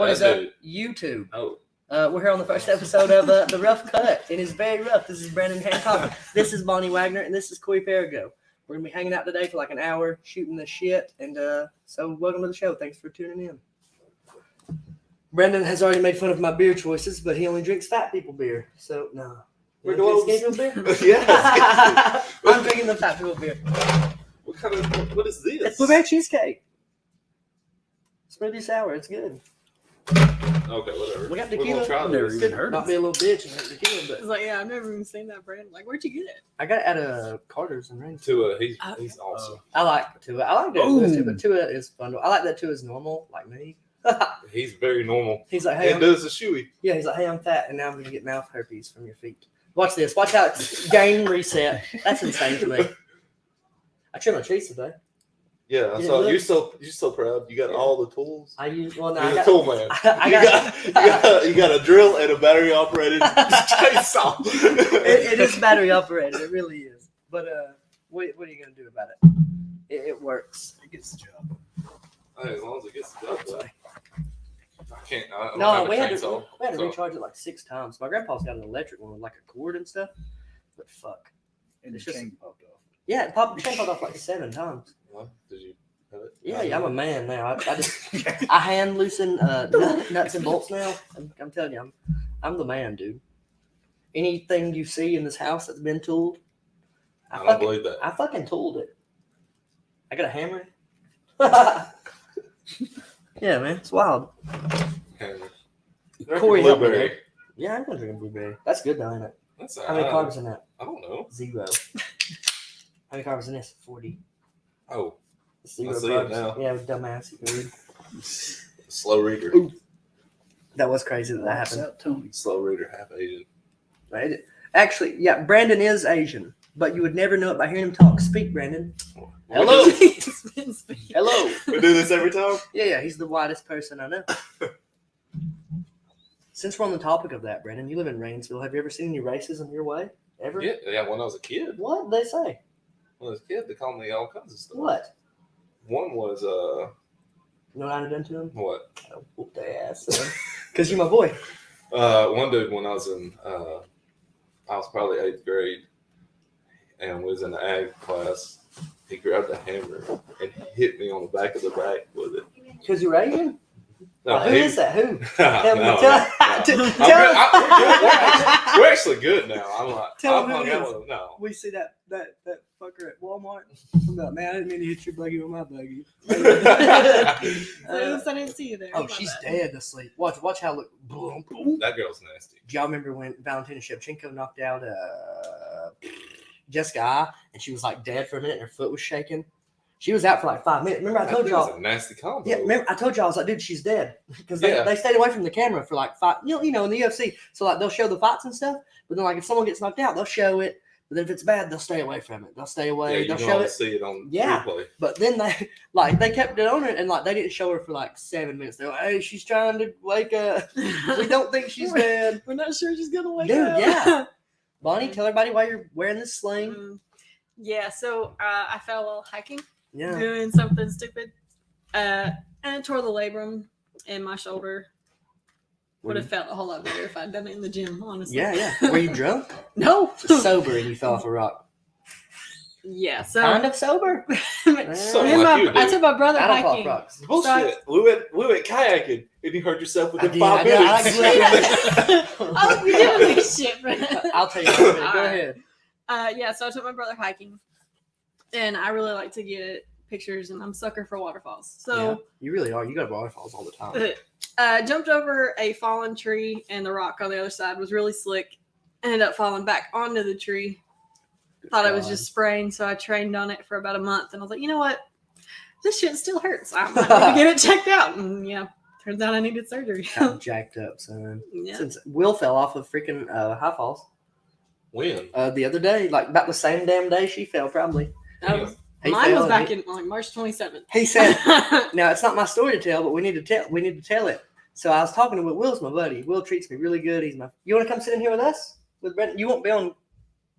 What is up, YouTube? We're here on the first episode of The Rough Cut. It is very rough. This is Brandon Hancock. This is Bonnie Wagner, and this is Corey Farrago. We're going to be hanging out today for like an hour, shooting the shit. And so welcome to the show. Thanks for tuning in. Brandon has already made fun of my beer choices, but he only drinks fat people beer. So, no. We're Schedule beer? Yes. I'm drinking the fat people beer. What is this? It's blueberry cheesecake. Smoothie sour. It's good. Okay, whatever. We got We're tequila. gonna try I've this. never even heard Not be a little bitch and drink tequila, but It's like, yeah, I've never even seen that brand. Like, where'd you get it? I got it at Carter's and Rings. Tua, he's awesome. I like Tua. I like that too, but Tua is fun. I like that Tua is normal, like me. He's very normal. He's like, hey, And does the shoey. yeah, he's like, hey, I'm fat, and now I'm gonna get mouth herpes from your feet. Watch this. Watch how it's gain reset. That's insane to me. I trimmed my trees today. Yeah, I Yeah, saw look. you're so proud. You got all the tools. I use well, no, You're I a got, tool man. You got a drill and a battery operated chainsaw. it is battery operated. It really is. But what are you gonna do about it? It works. It gets the job. Hey, as long as it gets the job done. I can't. I don't No, have a we had to chainsaw, so- recharge it like 6 times. My grandpa's got an electric one with like a cord and stuff. But fuck. And the It's just- chain popped off. Yeah, the chain popped off like 7 times. What? Did you have it? Yeah, I'm a man now. I just I hand loosen nuts and bolts now. I'm telling you, I'm the man, dude. Anything you see in this house that's been tooled, I don't believe that. I fucking tooled it. I got a hammer. Yeah, man, it's wild. Hammer. Corey, help me Blueberry. there. Yeah, I'm gonna drink a blueberry. That's good, though, ain't it? That's How many carbs in that? I don't know. 0. How many carbs in this? 40. Oh, 0 I see carbs. it now. Yeah, dumbass. You can read. slow reader. Ooh. That was crazy that What's happened. up, Tony? Slow reader, half Asian. Right? Actually, yeah, Brandon is Asian, but you would never know it by hearing him talk. Speak, Brandon. Hello. It's been speaking. Hello. We do this every time. Yeah, he's the whitest person I know. Since we're on the topic of that, Brandon, you live in Rainsville. Have you ever seen any racism your way? Ever? Yeah. When I was a kid, What did they say? when I was a kid, they called me all kinds of stuff. What? One was You know what I'd have done to them? what? I'd whoop their ass. Because you're my boy. One dude when I was in I was probably 8th grade and was in the ag class. He grabbed a hammer and hit me on the back of the back with it. Because you're Asian? No, Who is that? Who? Tell me. no, Tell- no. tell- We're actually good now. I'm like, Tell I'm him who hung it out is. with him. No. We see that fucker at Walmart. I'm like, man, I didn't mean to hit your buggy with my buggy. I didn't see you there. Oh, My she's bad. dead to sleep. Watch how look. Boom, boom. That girl's nasty. Do y'all remember when Valentina Shevchenko knocked out Jessica Ai, and she was like dead for a minute and her foot was shaking? She was out for like 5 minutes. Remember I told That y'all? was a nasty combo. Yeah, remember I told y'all I was like, dude, she's dead because Yeah. they stayed away from the camera for like 5. You know, in the UFC, so like they'll show the fights and stuff, but then like if someone gets knocked out, they'll show it. But then if it's bad, they'll stay away from it. They'll stay Yeah, away. you They'll can show only it. see it on Yeah. replay. But then they kept it on her, and like they didn't show her for like 7 minutes. They're like, hey, she's trying to wake up. We don't think she's dead. We're not sure she's gonna wake Dude, up. yeah. Bonnie, tell everybody why you're wearing this sling. Yeah, so I fell while hiking, Yeah. doing something stupid, and I tore the labrum in my shoulder. Would have felt a whole lot better if I'd done it in the gym, honestly. Yeah. Were you drunk? No. Sober and you fell off a rock. Yeah, so Kind of sober. Something me and like you I do. took my brother I don't fall off hiking. rocks. Bullshit. We went kayaking and you hurt yourself I within did, 5 I did. I minutes. Oh, we doing this shit, bro. I'll tell you in a minute. Go Alright. ahead. Yeah, so I took my brother hiking, and I really like to get pictures, and I'm a sucker for waterfalls. So You really are. You go to waterfalls all the time. jumped over a fallen tree, and the rock on the other side was really slick. Ended up falling back onto the tree. Thought I was just spraying, so I trained on it for about a month, and I was like, you know what? This shit still hurts. I'm gonna get it checked out. And yeah, turns out I needed surgery. I'm jacked up, son. Yeah. Since Will fell off of freaking High Falls When? the other day, like about the same damn day she fell, probably. He Mine was fell, back and in like March 27th. He said, "Now it's not my story to tell, but we need to tell it." So I was talking to Will. Will's my buddy. Will treats me really good. He's my. You want to come sit in here with us? With Brent? You won't be on.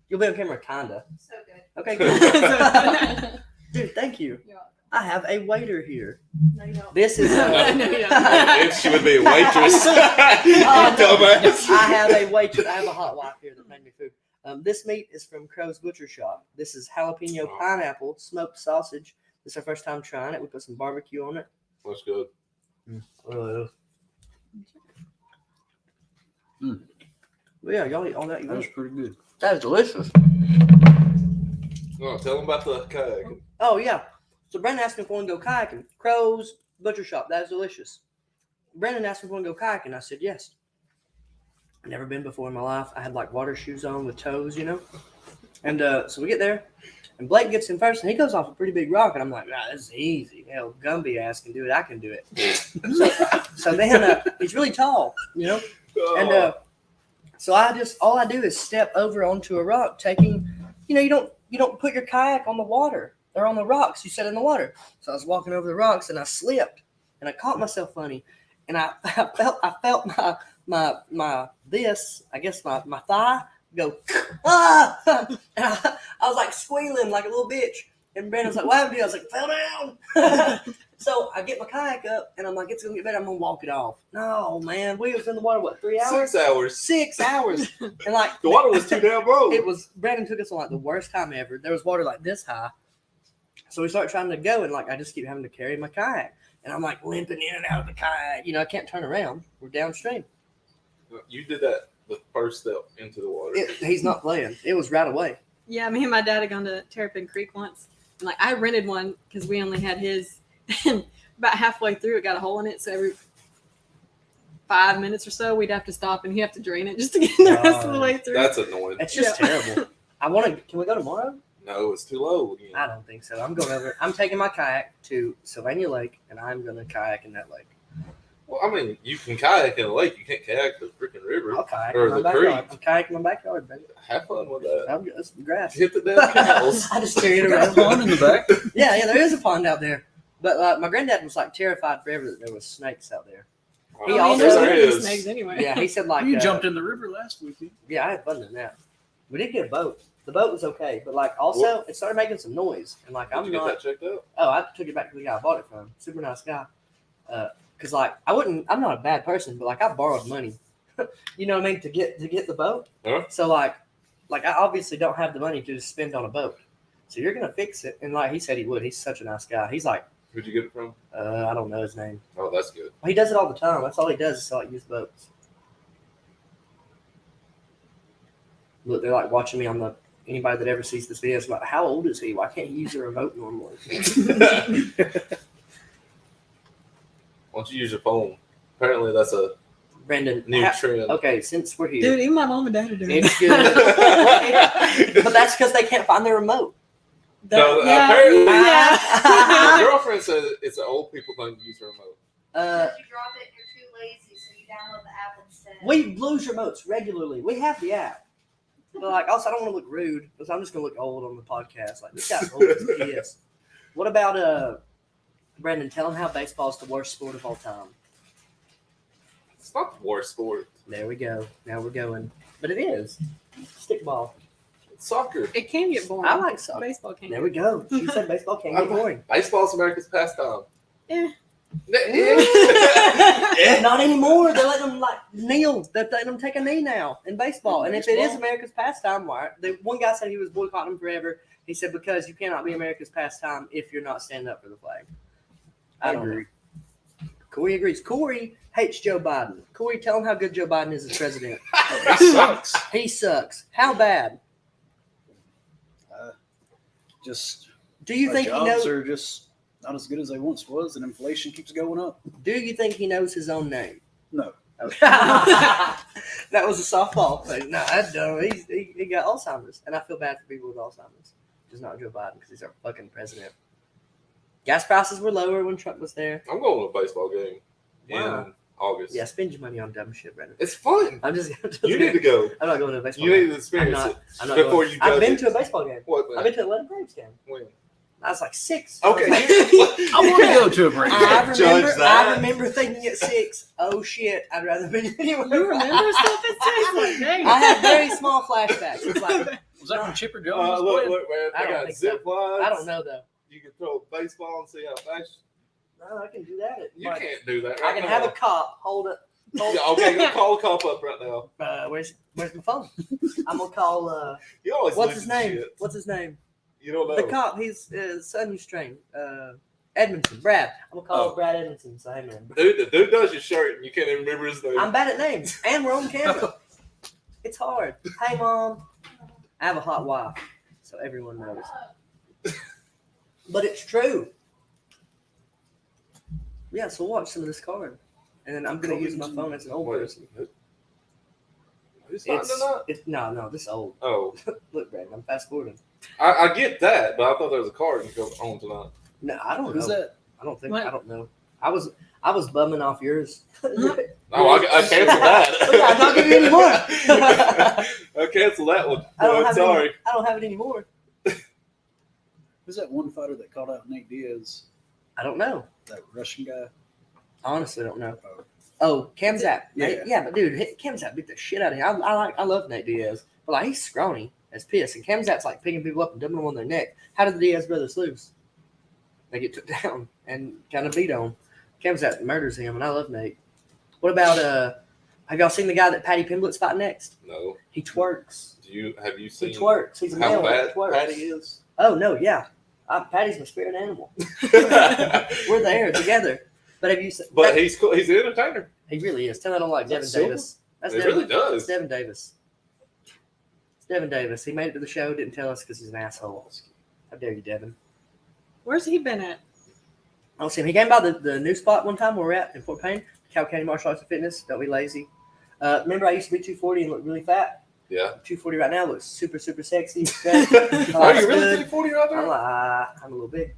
You'll be on camera, kinda. So good. Okay, good. Dude, thank you. You're welcome. I have a waiter here. No, you don't. This is. No, you don't. And she would be a waitress. Dumbass. I have a waitress. I have a hot wife here that made me food. This meat is from Crow's Butcher Shop. This is jalapeno pineapple smoked sausage. This is our first time trying it. We put some barbecue on it. That's good. Well, yeah, y'all eat all that. You That was want? pretty good. That is delicious. No, tell them about the kayak. Oh yeah. So Brandon asked me if I want to go kayaking. Crow's Butcher Shop. That is delicious. Brandon asked me if I want to go kayaking. I said yes. I've never been before in my life. I had like water shoes on with toes, you know. And so we get there, and Blake gets in first, and he goes off a pretty big rock, and I'm like, this is easy. Hell, Gumby ass can do it. I can do it. So then he's really tall, you know. And so all I do is step over onto a rock, taking, you don't put your kayak on the water or on the rocks. You set it in the water. So I was walking over the rocks and I slipped and I caught myself funny, and I felt my thigh go and I was like squealing like a little bitch. And Brandon was like, "What happened to you?" I was like, "Fell down." So I get my kayak up, and I'm like, "It's gonna get better. I'm gonna walk it off." No, man, we was in the water 3 hours? 6 hours. 6 hours, and like The water was too damn low. It was. Brandon took us on like the worst time ever. There was water like this high, so we started trying to go, and like I just keep having to carry my kayak, and I'm like limping in and out of the kayak. I can't turn around. We're downstream. You did that the first step into the water. He's not playing. It was right away. Yeah, me and my dad had gone to Terrapin Creek once. And like I rented one because we only had his. And about halfway through, it got a hole in it. So every 5 minutes or so, we'd have to stop and he'd have to drain it just to get the rest of the way through. That's annoying. It's just terrible. I want to. Can we go tomorrow? No, it's too low again. I don't think so. I'm going over. I'm taking my kayak to Sylvania Lake, and I'm going to kayak in that lake. Well, I mean, you can kayak in a lake. You can't kayak the freaking river. I'll kayak Or in my the backyard. creek. I'm kayaking in my backyard, baby. Have fun with that. I'm good. It's grass. Hit the damn cows. I just carry it You got a around. pond in the back. Yeah, there is a pond out there. But my granddad was like terrified forever that there was snakes out there. He Oh, also- there's there gonna be is. snakes anyway. Yeah, he said like You jumped in the river last weekend. Yeah, I had fun doing that. We did get a boat. The boat was okay, but like also it started making some noise, and like Did I'm you get not. that checked out? Oh, I took it back to the guy I bought it from. Super nice guy. Cause like I'm not a bad person, but like I borrowed money. You know what I mean to get the boat. Huh? So like I obviously don't have the money to spend on a boat. So you're gonna fix it, and like he said he would. He's such a nice guy. He's like Who'd you get it from? I don't know his name. Oh, that's good. He does it all the time. That's all he does is sell like used boats. Look, they're like watching me on the. Anybody that ever sees this video is like, how old is he? Why can't he use a remote normally? Why don't you use your phone? Apparently, that's a Brendan, new trend. okay, since we're here, Dude, even my mom and dad are doing it's it. good. But that's because they can't find their remote. No, Yeah. apparently, Yeah. my girlfriend said it's an old people thing to use a remote. If you drop it, you're too lazy, so you download the app instead. We lose remotes regularly. We have the app. But like, also, I don't want to look rude because I'm just gonna look old on the podcast. Like this guy's old as he is. What about Brendan? Tell him how baseball is the worst sport of all time. It's not the worst sport. There we go. Now we're going. But it is stickball. It's soccer. It can get boring. I like soccer. Baseball can. There we go. She said baseball can't get boring. Baseball's America's pastime. Eh. Not anymore. They're letting them like kneel. They're letting them take a knee now in baseball. And if it is America's pastime, why? The one guy said he was boycotting them forever. He said because you cannot be America's pastime if you're not standing up for the flag. I don't agree. Corey agrees. Corey hates Joe Biden. Corey, tell him how good Joe Biden is as president. He sucks. He sucks. How bad? Just Do you think he jobs knows? are just not as good as they once was, and inflation keeps going up. Do you think he knows his own name? No. Okay. That was a softball thing. No, I don't. He got Alzheimer's, and I feel bad for people with Alzheimer's. Just not Joe Biden because he's our fucking president. Gas prices were lower when Trump was there. I'm going to a baseball game Wow. in August. Yeah, spend your money on dumb shit, Brendan. It's fun. I'm just. You need to go. I'm not going to a baseball You need game. to experience I'm it I'm not before going. you I've judge been it. to a baseball game. What? I've been to a Atlanta Braves game. When? I was like 6. Okay. I want to go to a break. I remember thinking at 6, oh shit, I'd rather be anywhere. You remember stuff it tastes like, dang. I had very small flashbacks. It's like, Was that from Chipper Jones? Look, man. I I don't got think zip lines. I don't know though. you can throw a baseball and see how fast. No, I can do that. You But can't do that. I Right can now. have a cop hold it. Yeah, okay, go call a cop up right now. Where's my phone? I'm gonna call. You always What's lose his to name? shit. What's his name? You don't know. The cop. He's son who's trained. Edmondson. Brad. I'm gonna call Oh. Brad Edmondson. Say, hey man. Dude, the dude does your shirt and you can't even remember his name. I'm bad at names, and we're on camera. It's hard. Hey mom, I have a hot wife, so everyone knows. But it's true. Yeah, so watch some of this card, and then I'm gonna use my phone as an old Wait, person. who's finding that? No, this old. Oh, Look, Brad, I'm fast forwarding. I get that, but I thought there was a card you go on tonight. No, I don't Who's know. that? I don't think. What? I don't know. I was bumming off yours. Oh, I canceled that. Okay, I'm not giving you any more. I canceled that one. I don't I'm have sorry. I don't have it anymore. Who's that one fighter that called out Nate Diaz? I don't know. That Russian guy? Honestly, I don't know. Oh. Oh, Kamzat. Yeah. Yeah, but dude, Kamzat beat the shit out of him. I love Nate Diaz, but like he's scrawny as piss, and Kamzat's like picking people up and dumping them on their neck. How did the Diaz brothers lose? They get took down and kind of beat on. Kamzat murders him, and I love Nate. What about have y'all seen the guy that Patty Pimblett's fighting next? No. He twerks. Have you He seen twerks. He's a how male. that bad twerks. Patty is? Oh no, yeah. Patty's my spirit animal. We're there together. But have you seen? But he's cool. He's an entertainer. He really is. Tell me I don't like Is that Devin Silver? Davis. That's It Devin, really does. It's Devin Davis. It's Devin Davis. He made it to the show, didn't tell us because he's an asshole. How dare you, Devin? Where's he been at? I don't see him. He came by the new spot one time where we're at in Fort Payne, Cal County Martial Arts and Fitness. Don't be lazy. Remember I used to be 240 and look really fat? Yeah. 240 right now looks super, super sexy. Are Life's you really good. 240 right I'm there? like, I'm a little big.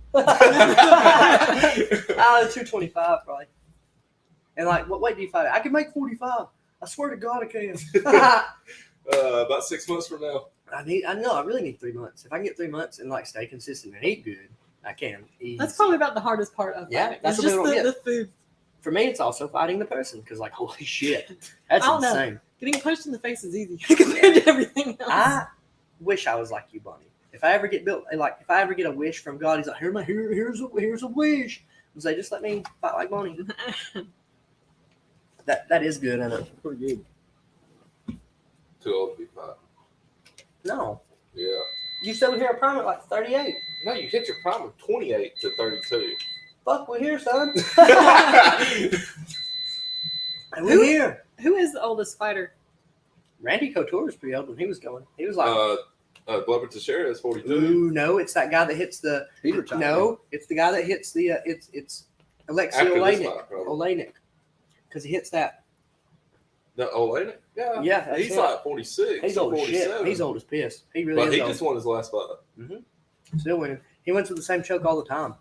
225 probably. And like, what weight do you fight at? I can make 45. I swear to God I can. About 6 months from now. I really need 3 months. If I can get 3 months and like stay consistent and eat good, I can. That's probably about the hardest part of Yeah, fighting. that's It's what just people don't the food. For me, it's also fighting the person because like, holy shit, that's I don't know. insane. Getting punched in the face is easy compared to everything else. I wish I was like you, Bonnie. If I ever get built, like if I ever get a wish from God, He's like, here's a wish. I say, just let me fight like Bonnie. That is good, isn't it? Pretty good. Too old to be fine. No, Yeah. you still here at prime at like 38. No, you hit your prime of 28 to 32. Fuck, we're here, son. And Who- we're here. Who is the oldest fighter? Randy Couture was pretty old when he was going. He was like, Glover Teixeira is 42. ooh, no, it's that guy that hits the. He retired. No, it's the guy that hits the. It's Alexei After this Olenek. fight, probably. Olenek, because he hits that. The Olenek? Yeah. Yeah, that's He's it. like 46. He's old as 47. shit. He's old as piss. He really But is he old. just won his last fight. Still winning. He wins with the same choke all the time.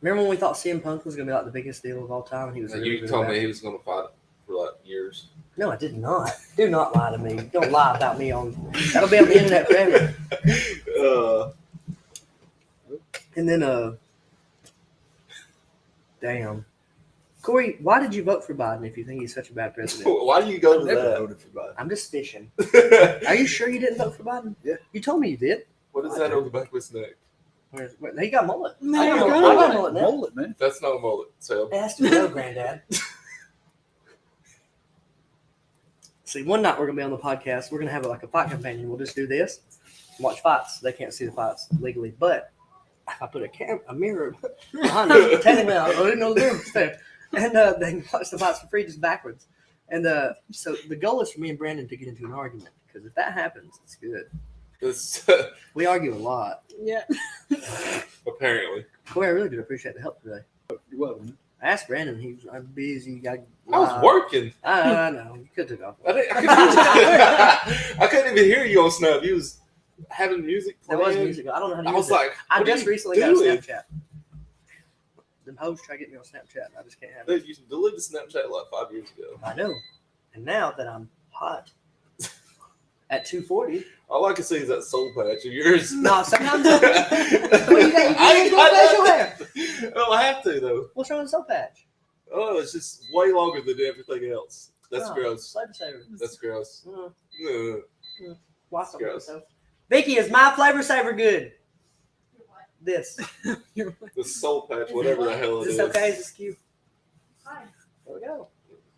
Remember when we thought CM Punk was going to be like the biggest deal of all time? And he was. And really, you really told bad? me he was going to fight for like years. No, I did not. Do not lie to me. Don't lie about me on. That'll be on the internet forever. And then, damn, Corey, why did you vote for Biden if you think he's such a bad president? Why do you go I to never that? voted for Biden. I'm just fishing. Are you sure you didn't vote for Biden? Yeah. You told me you did. What is that on the back of his neck? Where, he got mullet. No, I got you're mullet. good. I got mullet now. Mullet, man. That's not a mullet, Sam. It has to go, Granddad. See, one night we're gonna be on the podcast. We're gonna have like a fight companion. We'll just do this, watch fights. They can't see the fights legally, but if I put a mirror behind them, technically I didn't know the mirror was there, and they can watch the fights for free just backwards. And so the goal is for me and Brandon to get into an argument because if that happens, it's good. It's, We argue a lot. Yeah. apparently. Corey, I really do appreciate the help today. You're welcome. I asked Brandon. I'm busy. I was working. I know. You could have took off. I couldn't even hear you on Snap. You was having music There playing. was music. I don't know how to I use was it. like, I what are just you recently got a doing? Snapchat. The hoes try to get me on Snapchat. And I just can't have it. Dude, you deleted Snapchat like 5 years ago. I know. And now that I'm hot at 240, All I can see is that soul patch of yours. no, sometimes. Well, you can't go facial hair. I don't have to though. What's wrong with soap patch? Oh, it's just way longer than everything else. That's No, gross. Lifesaver. That's gross. Mm, Ugh. Why something Gross. so? Vicky, is my flavor saver good? This. The soul patch, whatever the hell it Is is. this okay? Is this cute? Fine. There we go.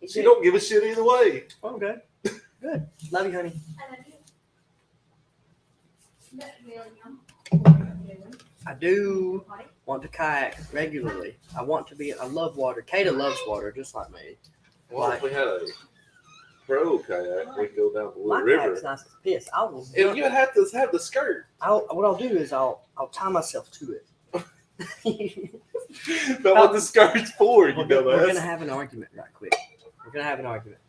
She don't give a shit either way. Oh, good. Good. Love you, honey. I love you. I do want to kayak regularly. I love water. Kata loves water just like me. Well, if we had a pro kayak, we could go down the My little river. kayak's nice as piss. I will. And you have to have the skirt. What I'll do is I'll tie myself to it. That's what the skirt's for, you We're know gonna that. have an argument right quick. We're gonna have an argument,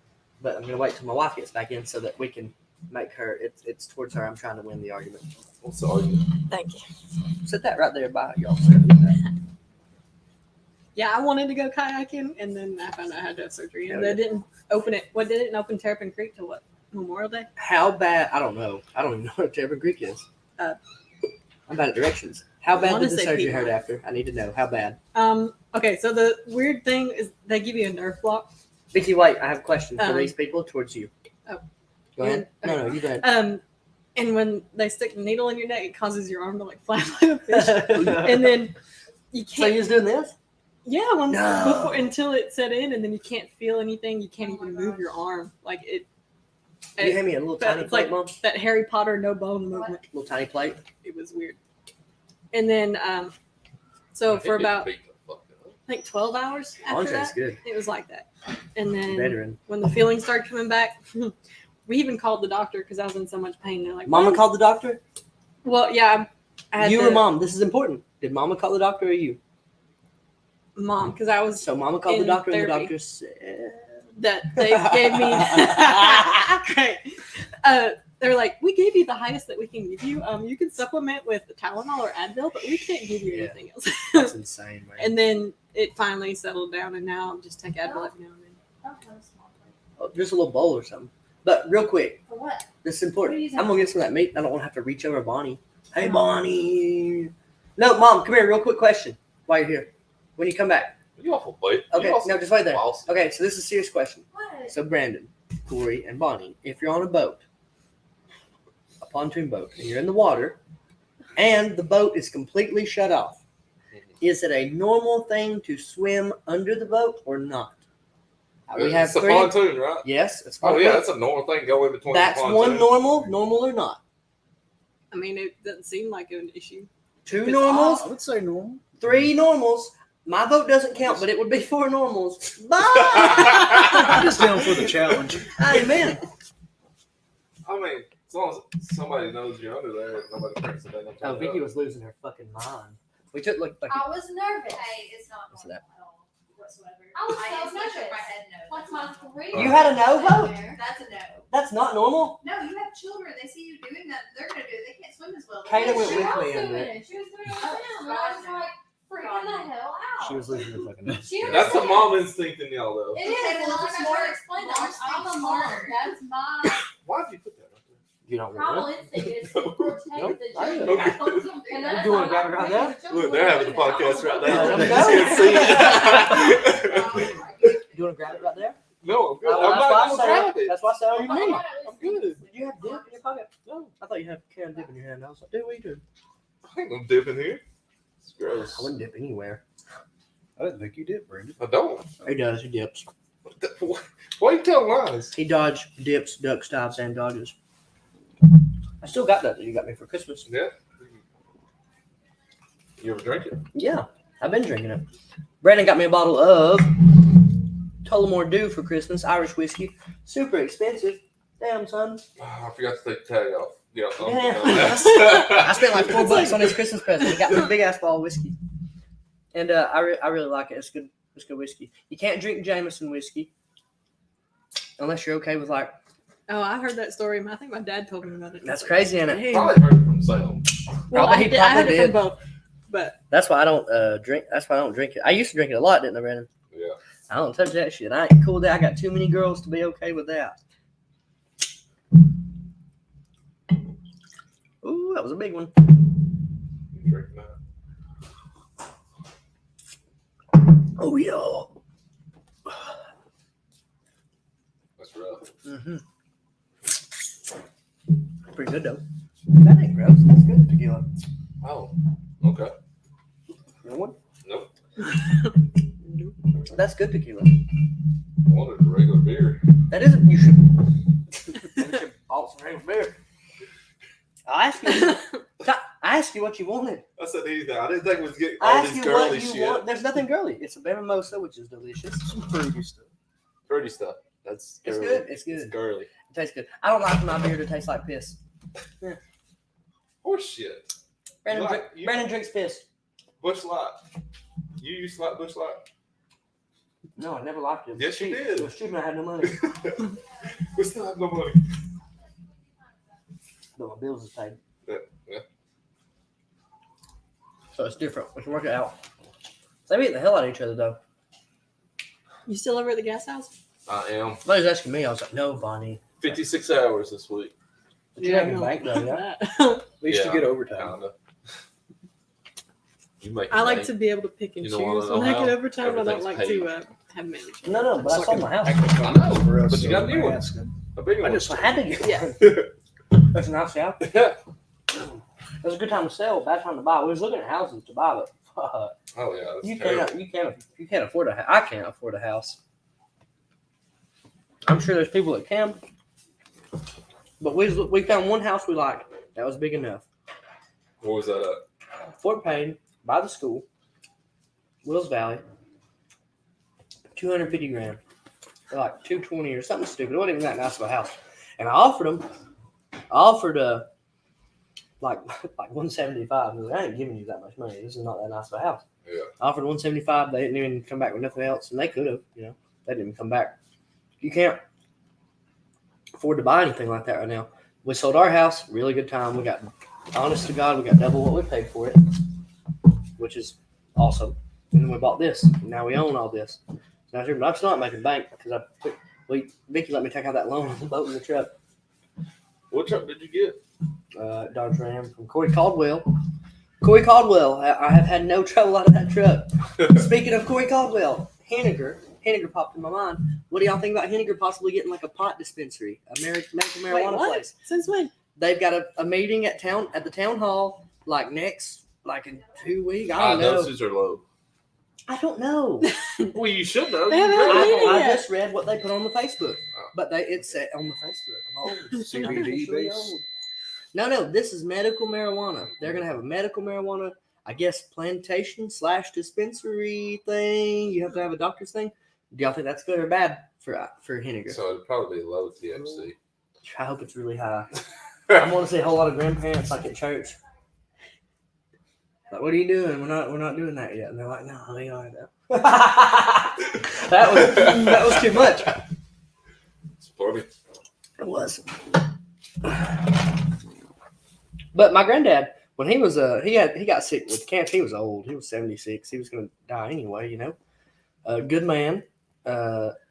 but I'm gonna wait till my wife gets back in so that we can make her. It's towards her. I'm trying to win the argument. What's the argument? Thank you. Set that right there by y'all. Sir. Yeah, I wanted to go kayaking, and then I found out I had to have surgery, and Hell they didn't open it. What didn't open Terrapin Creek till what? Memorial Day? How bad? I don't know. I don't even know what Terrapin Creek is. Uh, I'm bad at directions. How I bad wanna did the say surgery Piedmont. hurt after? I need to know. How bad? Okay, so the weird thing is they give you a nerve block. Vicky, wait. I have a question for Um, these people towards you. oh. Go ahead. Yeah, No, you go ahead. And when they stick the needle in your neck, it causes your arm to like flap like a fish, and then you So can't. you was doing this? Yeah, when, No. before until it set in, and then you can't feel anything. You can't even move your arm. Like it. Can you hand me a little But tiny it's plate, like- Mom? That Harry Potter no bone movement. Little tiny plate. It was weird. And then, so for about Beat the fuck up. I think 12 hours after Andre's that, good. it was like that. And then Veteran. when the feelings started coming back, we even called the doctor because I was in so much pain. They're like, Mama "Well," called the doctor? Well, yeah, I had You to, or Mom? This is important. Did Mama call the doctor or you? Mom, because I was So Mama called the In doctor and the therapy. doctor said... that they gave me. Great. They're like, we gave you the highest that we can give you. You can supplement with Tylenol or Advil, but we can't give you Yeah. anything else. That's insane, man. And then it finally settled down, and now I'm just take Advil every now and then. Don't put a small plate. Oh, just a little bowl or something. But real quick, For what? this is important. What are you I'm going to get some of that meat. I don't want to have to reach over Bonnie. Hey, Bonnie. No, Mom, come here. Real quick question while you're here. When you come back. You awful boy. Okay, no, just wait there. Boss. Okay, so this is a serious question. What? So, Brandon, Corey, and Bonnie, if you're on a boat, a pontoon boat, and you're in the water, and the boat is completely shut off, is it a normal thing to swim under the boat or not? We have it's a three. pontoon, right? Yes, it's Oh pontoon. yeah, that's a normal thing. Go in between. That's the one pontoon. normal or not? I mean, it doesn't seem like an issue. Two It's normals, I would say normal. three normals. My vote doesn't count, but it would be four normals. I'm Bye. just down for the challenge. Amen. I mean, as long as somebody knows you're under there, nobody thinks that. Oh, Vicky was losing her fucking mind. We took like I was nervous. Hey, it's not What's normal that? at all whatsoever. I was so instantly shook nervous. my head no. What's my three? You had a no vote? That's a no. That's not normal. No, you have children. They see you doing that. They're gonna do it. They can't swim as well. Kayla went She with was me on doing that. it. She was doing it on film. And I was like freaking the hell out. She was losing her fucking mind. She was That's the like- mom instinct in y'all, though. It is. Okay, And well, like I smart- tried to explain that. smart I'm a thing, mom. smarter. That's my Why'd you put that up there? You don't primal want instinct is to protect Nope, the I children. know. And that's You wanna how grab it right I there? protect the children. Look, they're having the podcast right now. Yeah, You there we can't see it. it. You want to grab it right there? No, I'm good. Oh, I'm not gonna grab it. That's why I said, What do you mean? I'm good. Did you have dip in your pocket? No. I thought you had a can of dip in your hand. I was like, dude, what are you doing? I ain't gonna dip in here. It's gross. I wouldn't dip anywhere. I didn't think you did, Brandon. I don't. He does. He dips. Why are you telling lies? He dodge, dips, ducks, dives, and dodges. I still got that you got me for Christmas. Yeah. You ever drink it? Yeah, I've been drinking it. Brandon got me a bottle of Tullamore Dew for Christmas, Irish whiskey. Super expensive. Damn, son. Oh, I forgot to take the tag off. Yeah. I spent like $4 on his Christmas present. He got me a big ass bottle of whiskey. And I really like it. It's good. It's good whiskey. You can't drink Jameson whiskey unless you're okay with like. Oh, I heard that story. I think my dad told me about it. That's crazy, isn't it? Dang. Probably heard it from Salem. Well, Probably- I, did, I had probably it from did. both, but That's why I don't drink. That's why I don't drink it. I used to drink it a lot, didn't I, Brandon? Yeah. I don't touch that shit. I ain't cool with that. I got too many girls to be okay with that. Ooh, that was a big one. You drink that. Oh yeah. That's rough. Mm-hmm. Pretty good though. That ain't gross. That's good tequila. Oh, okay. You want Nope. one? That's good tequila. I wanted a regular beer. That isn't. You should. You should bought some regular beer. I asked you what you wanted. I said anything. I didn't think it was getting I all asked these you what girly you shit. want. There's nothing girly. It's a mimosa, which is delicious. Some fruity stuff. Fruity stuff. That's It's girly. good. It's It's good. girly. It tastes good. I don't like my beer to taste like piss. Horse shit. Brandon drinks piss. Bush Light. You used to like Bush Light? No, I never liked it. Yes, you did. It was cheap and I had no money. We still have no money. But my bills is paid. Yeah. So it's different. We can work it out. They beat the hell out of each other, though. You still over at the gas house? I am. They was asking me. I was like, no, Bonnie. 56 hours this week. But you have your bank, though, yeah? At least Yeah, you get overtime. Kinda. You make I like bank. to be able to pick and You choose don't wanna know when I get how overtime. I don't everything's like paid. to have management. No, but I It's sold like my house. an act of I kindness know, for us, but you got a new one. that's good. A big I one. just I had to get Yeah. That's a nice house. Yeah. It was a good time to sell, bad time to buy. We was looking at houses to buy, but Oh yeah. That's you terrible. can't afford a house. I can't afford a house. I'm sure there's people that can, but we found one house we liked that was big enough. What was that at? Fort Payne, by the school, Wills Valley, 250 grand. They're like 220 or something stupid. It wasn't even that nice of a house. And I offered like 175. I was like, I ain't giving you that much money. This is not that nice of a house. Yeah. I offered 175. They didn't even come back with nothing else, and they could have. They didn't even come back. You can't afford to buy anything like that right now. We sold our house. Really good time. We got, honest to God, we got double what we paid for it, which is awesome. And then we bought this. And now we own all this. Now, but I'm still not making bank because Vicky let me take out that loan on the boat and the truck. What truck did you get? Dodge Ram from Corey Caldwell. Corey Caldwell. I have had no trouble out of that truck. Speaking of Corey Caldwell, Henniger popped in my mind. What do y'all think about Henniger possibly getting like a pot dispensary, a medical Wait, marijuana what? place? Since when? They've got a meeting at the town hall in 2 weeks. I High don't know. doses are low. I don't know. Well, you should know. They haven't You had a read meeting it. I yet. just read what they put on the Facebook, Oh. but it said on the Facebook. I'm old. CBD I'm officially based? old. No, this is medical marijuana. They're gonna have a medical marijuana, I guess, plantation / dispensary thing. You have to have a doctor's thing. Do y'all think that's good or bad for Henniger? So it'd probably be low THC. I hope it's really high. I want to see a whole lot of grandparents like at church. Like, what are you doing? We're not doing that yet. And they're like, no, we are though. that was too much. It's funny. It was. But my granddad, when he was he got sick with cancer. He was old. He was 76. He was gonna die anyway. A good man.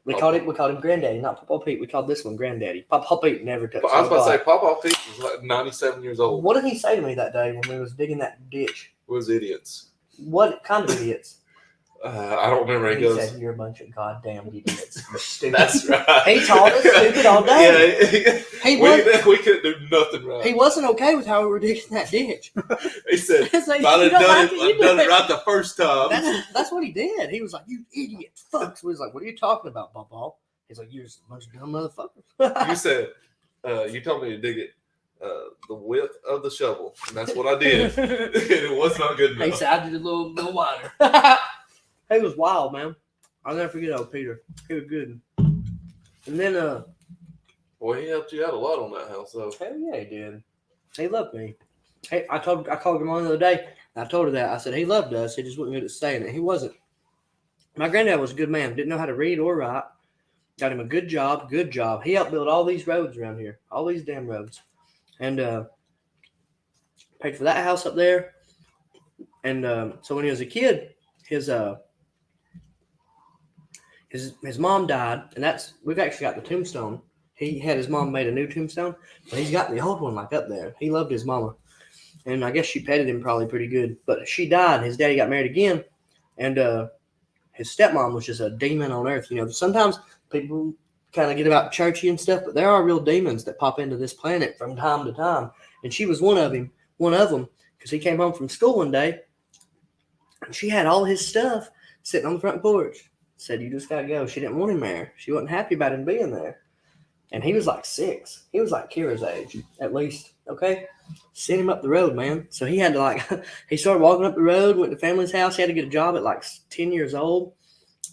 We called him Granddaddy, not Papa Pete. We called this one Granddaddy. Papa Pete never touched. I was about to say, God. Papa Pete was like 97 years old. What did he say to me that day when we was digging that ditch? Was idiots. What kind of idiots? I don't remember. He He goes, said, "You're a bunch of goddamn idiots." You're stupid. "That's right." He called us stupid all day. Yeah, He was. we couldn't do nothing right. He wasn't okay with how we were digging that ditch. He said, It's like, "If I'd you have don't done like it, it, you I'd done do it right the first time." That's what he did. He was like, "You idiot fucks." We was like, "What are you talking about, Papa?" He's like, "You're just a bunch of dumb motherfuckers." You said, you told me to dig it the width of the shovel, and that's what I did. And it was not good He enough. said, "I did a little wider." He was wild, man. I'll never forget old Peter. He was good. And then, Well, he helped you out a lot on that house, though. hell yeah, he did. He loved me. Hey, I called him on the other day. And I told her that. I said he loved us. He just wasn't good at saying it. He wasn't. My granddad was a good man. Didn't know how to read or write. Got him a good job. Good job. He helped build all these roads around here. All these damn roads. And paid for that house up there. And so when he was a kid, his mom died, and we've actually got the tombstone. He had his mom made a new tombstone, but he's got the old one like up there. He loved his mama, and I guess she petted him probably pretty good. But she died. His daddy got married again, and his stepmom was just a demon on earth. Sometimes people kind of get about churchy and stuff, but there are real demons that pop into this planet from time to time. And she was one of them, because he came home from school one day and she had all his stuff sitting on the front porch. Said, you just got to go. She didn't want him there. She wasn't happy about him being there. And he was like 6. He was like Kira's age, at least. Okay? Sent him up the road, man. So he had to like, he started walking up the road, went to family's house. He had to get a job at like 10 years old.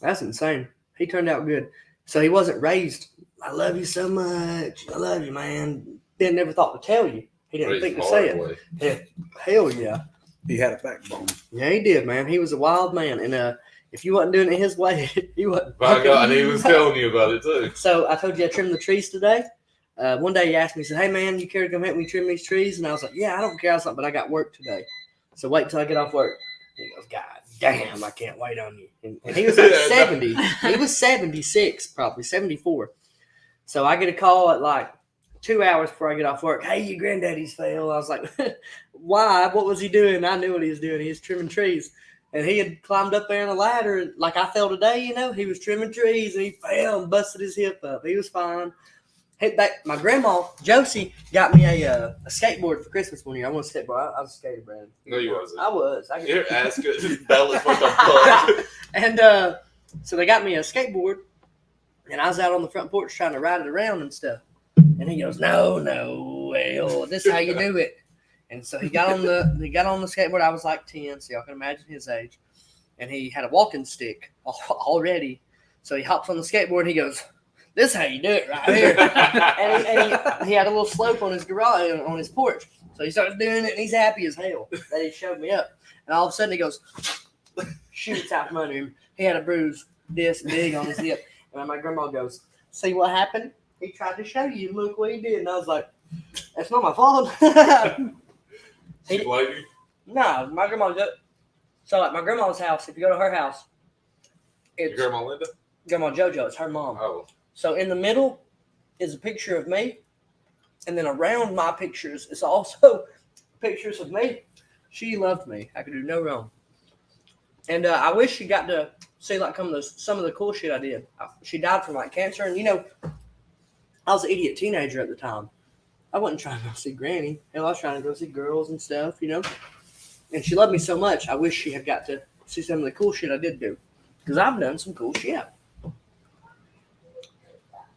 That's insane. He turned out good. So he wasn't raised, I love you so much. I love you, man. Didn't never thought to tell you. He didn't think to say it. Yeah. Hell yeah. He had a backbone. Yeah, he did, man. He was a wild man. And if you wasn't doing it his way, he wasn't. By God, and he was telling you about it too. So I told you I trimmed the trees today. One day he asked me, he said, hey, man, you care to come help me trim these trees? And I was like, yeah, I don't care. I was like, but I got work today. So wait till I get off work. He goes, God damn, I can't wait on you. And he was like 70. He was 76, probably 74. So I get a call at like 2 hours before I get off work. Hey, your granddaddy's fell. I was like, why? What was he doing? I knew what he was doing. He was trimming trees. And he had climbed up there on a ladder. And like I fell today, you know, he was trimming trees and he fell and busted his hip up. He was fine. My grandma, Josie, got me a skateboard for Christmas one year. I want a skateboard. I was a skater, Brad. No, you wasn't. I was. Your ass could balance like a fuck. And so they got me a skateboard, and I was out on the front porch trying to ride it around and stuff. And he goes, no, well, this is how you do it. And so he got on the skateboard. I was like 10, so y'all can imagine his age. And he had a walking stick already. So he hops on the skateboard and he goes, this is how you do it right here. and he had a little slope on his garage, on his porch. So he starts doing it, and he's happy as hell that he showed me up. And all of a sudden he goes, shoots out from under him. He had a bruise this big on his hip. And my grandma goes, see what happened? He tried to show you. Look what he did. And I was like, that's not my fault. She blame you? No, my grandma. So at my grandma's house, if you go to her house, Your it's grandma Linda? Grandma JoJo. It's her mom. Oh. So in the middle is a picture of me, and then around my pictures is also pictures of me. She loved me. I could do no wrong. And I wish she got to see like some of the cool shit I did. She died from like cancer, and you know, I was an idiot teenager at the time. I wasn't trying to go see Granny. Hell, I was trying to go see girls and stuff, you know. And she loved me so much. I wish she had got to see some of the cool shit I did do, because I've done some cool shit.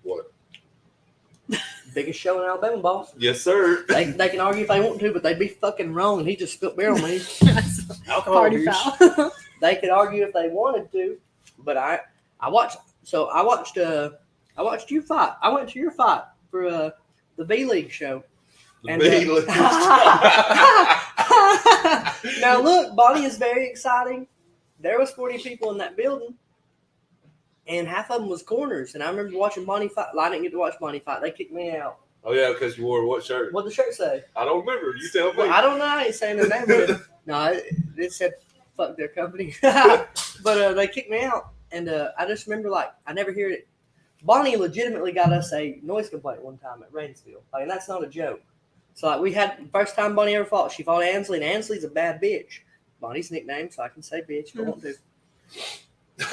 What? Biggest show in Alabama, boss. Yes, sir. They can argue if they want to, but they'd be fucking wrong. And he just spit beer on me. Alcohol Party abuse. foul. They could argue if they wanted to, but I watched. So I watched you fight. I went to your fight for the B League show. And, now look, Bonnie is very exciting. There was 40 people in that building, and half of them was corners. And I remember watching Bonnie fight. Well, I didn't get to watch Bonnie fight. They kicked me out. Oh, yeah, because you wore what shirt? What'd the shirt say? I don't remember. You tell me. Well, I don't know. I ain't saying their name. But no, it said fuck their company. But they kicked me out. And I just remember, like, I never hear it. Bonnie legitimately got us a noise complaint one time at Rainsville. Like, and that's not a joke. So, like, we had, first time Bonnie ever fought, she fought Ansley, and Ansley's a bad bitch. Bonnie's nickname, so I can say bitch if I want to.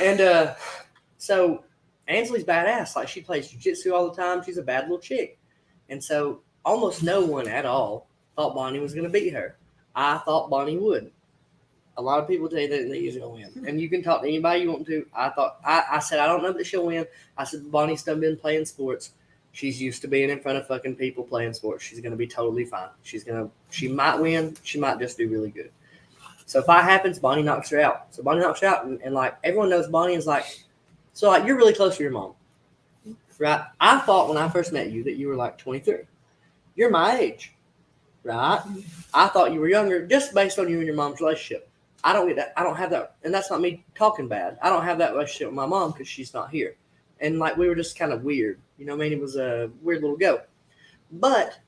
And so Ansley's badass. Like, she plays jiu-jitsu all the time. She's a bad little chick. And so almost no one at all thought Bonnie was going to beat her. I thought Bonnie would. A lot of people tell you that she's going to win. And you can talk to anybody you want to. I said, I don't know that she'll win. I said, Bonnie's done been playing sports. She's used to being in front of fucking people playing sports. She's going to be totally fine. She might win. She might just do really good. So if that happens, Bonnie knocks her out. So Bonnie knocks her out. And like, everyone knows Bonnie is like, so like, you're really close to your mom. Right? I thought when I first met you that you were like 23. You're my age. Right? I thought you were younger just based on you and your mom's relationship. I don't get that. I don't have that. And that's not me talking bad. I don't have that relationship with my mom because she's not here. And like, we were just kind of weird. You know what I mean? It was a weird little go. But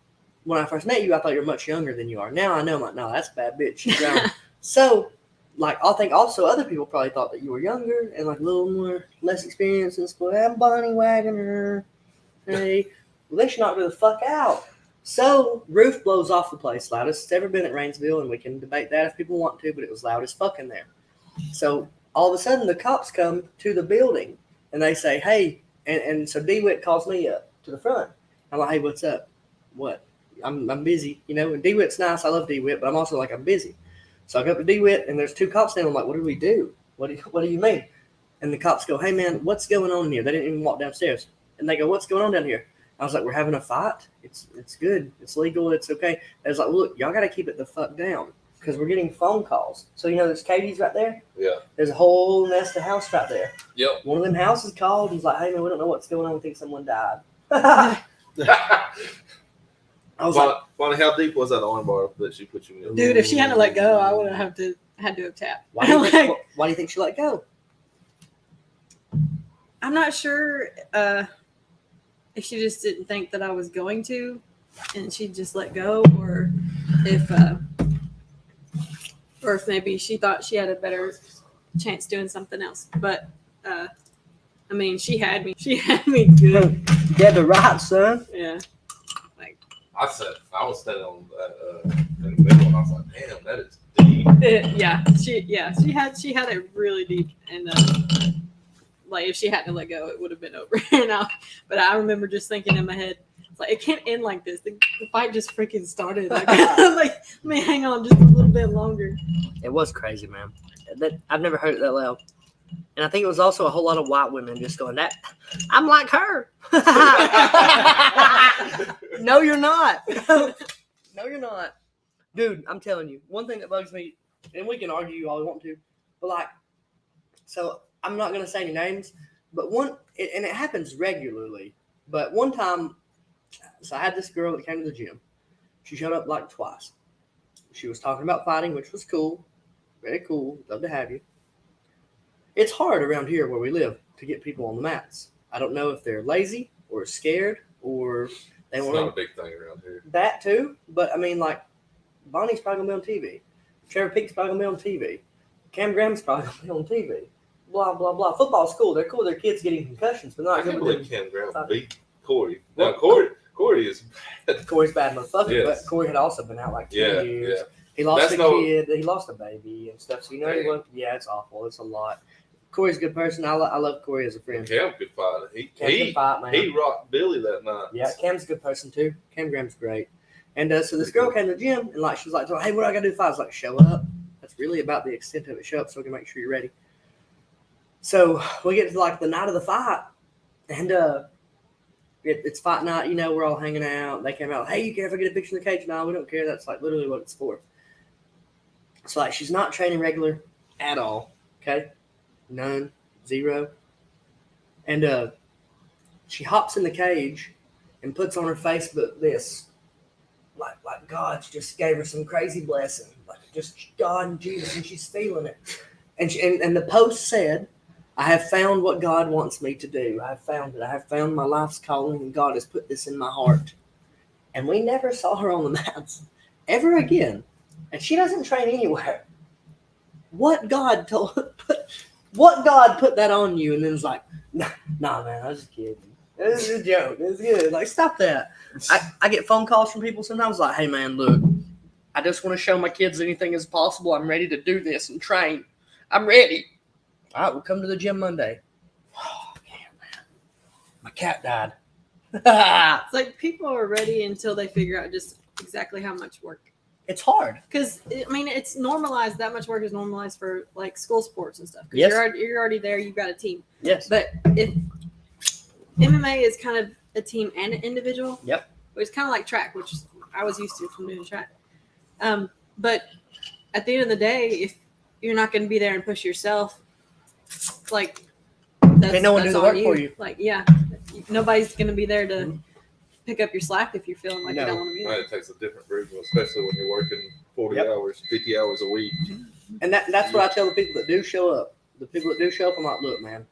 when I first met you, I thought you were much younger than you are. Now I know, I'm like, no, that's a bad bitch. She's around. So, like, I think also other people probably thought that you were younger and like a little more, less experienced in sport. I'm Bonnie Wagner. Hey, well, they should knock her the fuck out. So, roof blows off the place. Loudest it's ever been at Rainsville, and we can debate that if people want to, but it was loud as fuck in there. So, all of a sudden, the cops come to the building, and they say, hey, And so DeWitt calls me up to the front. I'm like, hey, what's up? What? I'm busy, you know. And DeWitt's nice. I love DeWitt, but I'm also like, I'm busy. So I go up to DeWitt, and there's two cops there. I'm like, what do we do? What do you mean? And the cops go, hey, man, what's going on here? They didn't even walk downstairs. And they go, what's going on down here? I was like, we're having a fight. It's good. It's legal. It's okay. I was like, look, y'all got to keep it the fuck down because we're getting phone calls. So, you know, there's Katie's right there. Yeah. There's a whole nest of house right there. Yep. One of them houses called. He's like, hey, man, we don't know what's going on. We think someone died. I was like, Bonnie, how deep was that armbar that she put you in? Dude, if she hadn't let go, I would have had to have tapped. why do you think she let go? I'm not sure if she just didn't think that I was going to, and she just let go, or if maybe she thought she had a better chance doing something else. But I mean, she had me good. Dead to right, son. Yeah. I was standing on that in the middle, and I was like, damn, that is deep. She had it really deep, and like if she hadn't let go, it would have been over. But I remember just thinking in my head, like it can't end like this. The fight just freaking started. Like, let me hang on just a little bit longer. It was crazy, man. I've never heard it that loud. And I think it was also a whole lot of white women just going, "That I'm like her." No, you're not. No, you're not. Dude, I'm telling you, one thing that bugs me, and we can argue all we want to, but like, so I'm not going to say any names, but and it happens regularly, but one time, so I had this girl that came to the gym. She showed up like twice. She was talking about fighting, which was cool. Very cool. Love to have you. It's hard around here where we live to get people on the mats. I don't know if they're lazy or scared or they It's want not a big thing around here. that too. But I mean, like, Bonnie's probably gonna be on TV. Trevor Peake's probably gonna be on TV. Cam Graham's probably gonna be on TV. Blah blah blah. Football's cool. They're cool. Their kids getting concussions, but I not can't good. believe Cam Graham beat Corey. Well, Now, Corey is bad. Corey's bad motherfucker, Yes. but Corey had also been out like 2 Yeah, years. yeah. He lost That's a no- kid. He lost a baby and stuff. So you know, it's awful. It's a lot. Corey's a good person. I love Corey as a friend. Cam could fight. Cam's a fight, man. He rocked Billy that night. Yeah, Cam's a good person too. Cam Graham's great. And so this girl came to the gym and like she was like, "Hey, what do I gotta do to fight?" I was like, "Show up." That's really about the extent of it. Show up so we can make sure you're ready. So we get to like the night of the fight, and it's fight night. You know, we're all hanging out. They came out. Hey, you care if I get a picture in the cage? No, we don't care. That's like literally what it's for. So like she's not training regular at all. Okay, none, zero, and she hops in the cage and puts on her Facebook this, like God just gave her some crazy blessing, like just God and Jesus, and she's feeling it. And and the post said, "I have found what God wants me to do. I have found it. I have found my life's calling, and God has put this in my heart." And we never saw her on the mats ever again, and she doesn't train anywhere. What God put that on you? And then it's like, nah, man, I was just kidding. This is a joke. It's good. Like, stop that. I get phone calls from people sometimes like, hey, man, look, I just want to show my kids anything is possible. I'm ready to do this and train. I'm ready. All right, we'll come to the gym Monday. Oh, man. My cat died. It's like people are ready until they figure out just exactly how much work. It's hard. Because I mean, it's normalized. That much work is normalized for like school sports and stuff. Because Yes. you're already there. You've got a team. Yes. But if MMA is kind of a team and an individual. Yep. It's kind of like track, which I was used to from doing track. But at the end of the day, if you're not going to be there and push yourself, like Can't no one do the on work for you. Like, yeah, nobody's going to be there to pick up your slack if you're feeling like No. you don't want to be there. It takes a different group, especially when you're working 40 Yep. hours, 50 hours a week. And that's what I tell the people that do show up. The people that do show up, I'm like, look, man,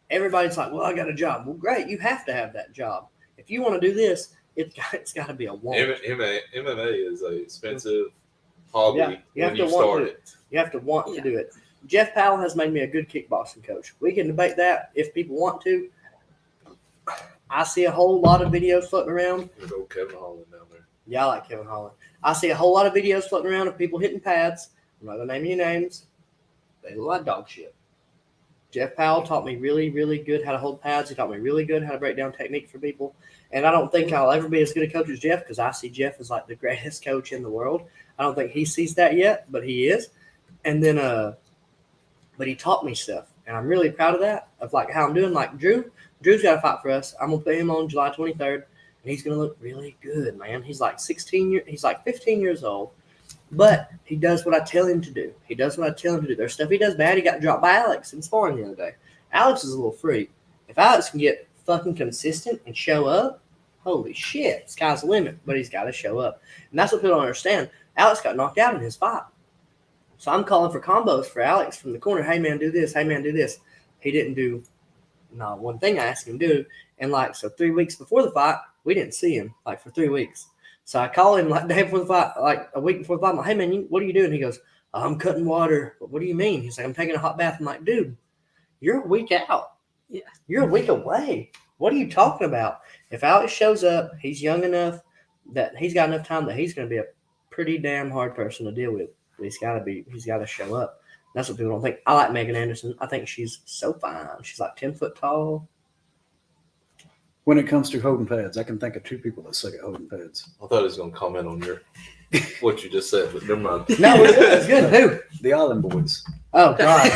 everybody's like, well, I got a job. Well, great. You have to have that job. If you want to do this, it's got to be a want. MMA is a expensive hobby Yeah, you have when to you want start to. it. You have to want Yeah. to do it. Jeff Powell has made me a good kickboxing coach. We can debate that if people want to. I see a whole lot of videos floating around. There's old Kevin Holland down there. Yeah, I like Kevin Holland. I see a whole lot of videos floating around of people hitting pads. I'm not going to name any names. They look like dog shit. Jeff Powell taught me really, really good how to hold pads. He taught me really good how to break down technique for people. And I don't think I'll ever be as good a coach as Jeff because I see Jeff as like the greatest coach in the world. I don't think he sees that yet, but he is. And then, but he taught me stuff, and I'm really proud of that. Of like how I'm doing. Like Drew's got to fight for us. I'm gonna put him on July 23rd, and he's gonna look really good, man. He's like 15 years old. But he does what I tell him to do. He does what I tell him to do. There's stuff he does bad. He got dropped by Alex in sparring the other day. Alex is a little freak. If Alex can get fucking consistent and show up, holy shit, sky's the limit. But he's got to show up. And that's what people don't understand. Alex got knocked out in his fight. So I'm calling for combos for Alex from the corner. Hey, man, do this. Hey, man, do this. He didn't do not one thing I asked him to do. And, so 3 weeks before the fight, we didn't see him, for 3 weeks. So I call him day before the fight, a week before the fight. I'm like, hey, man, what are you doing? He goes, I'm cutting water. What do you mean? He's like, I'm taking a hot bath. I'm like, dude, you're a week out. Yeah. You're a week away. What are you talking about? If Alex shows up, he's young enough that he's got enough time that he's going to be a pretty damn hard person to deal with. He's got to show up. That's what people don't think. I like Megan Anderson. I think she's so fine. She's like 10 foot tall. When it comes to holding pads, I can think of two people that suck at holding pads. I thought he was going to comment on what you just said, but never mind. No, it's good. Who? The Island Boys. Oh, God.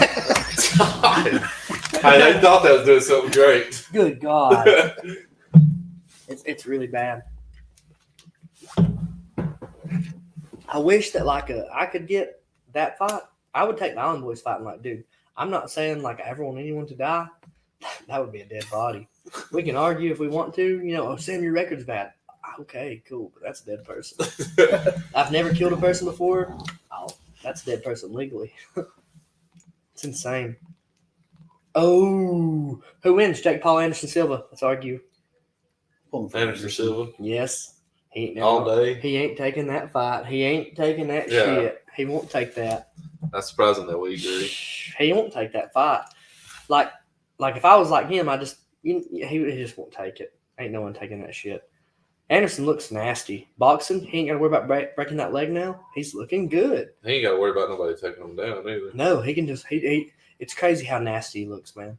I thought that was doing something great. Good God. It's really bad. I wish that I could get that fight. I would take the Island Boys fighting dude, I'm not saying I ever want anyone to die. That would be a dead body. We can argue if we want to, Sam, your record's bad. Okay, cool, but that's a dead person. I've never killed a person before. Oh, that's a dead person legally. It's insane. Oh, who wins? Jake Paul, Anderson Silva. Let's argue. Anderson Silva. Yes. He ain't All day. He ain't taking that fight. He ain't taking that shit. He won't take that. That's surprising that we agree. He won't take that fight. Like if I was like him, he just won't take it. Ain't no one taking that shit. Anderson looks nasty. Boxing, he ain't got to worry about breaking that leg now. He's looking good. He ain't got to worry about nobody taking him down either. No, he can just it's crazy how nasty he looks, man.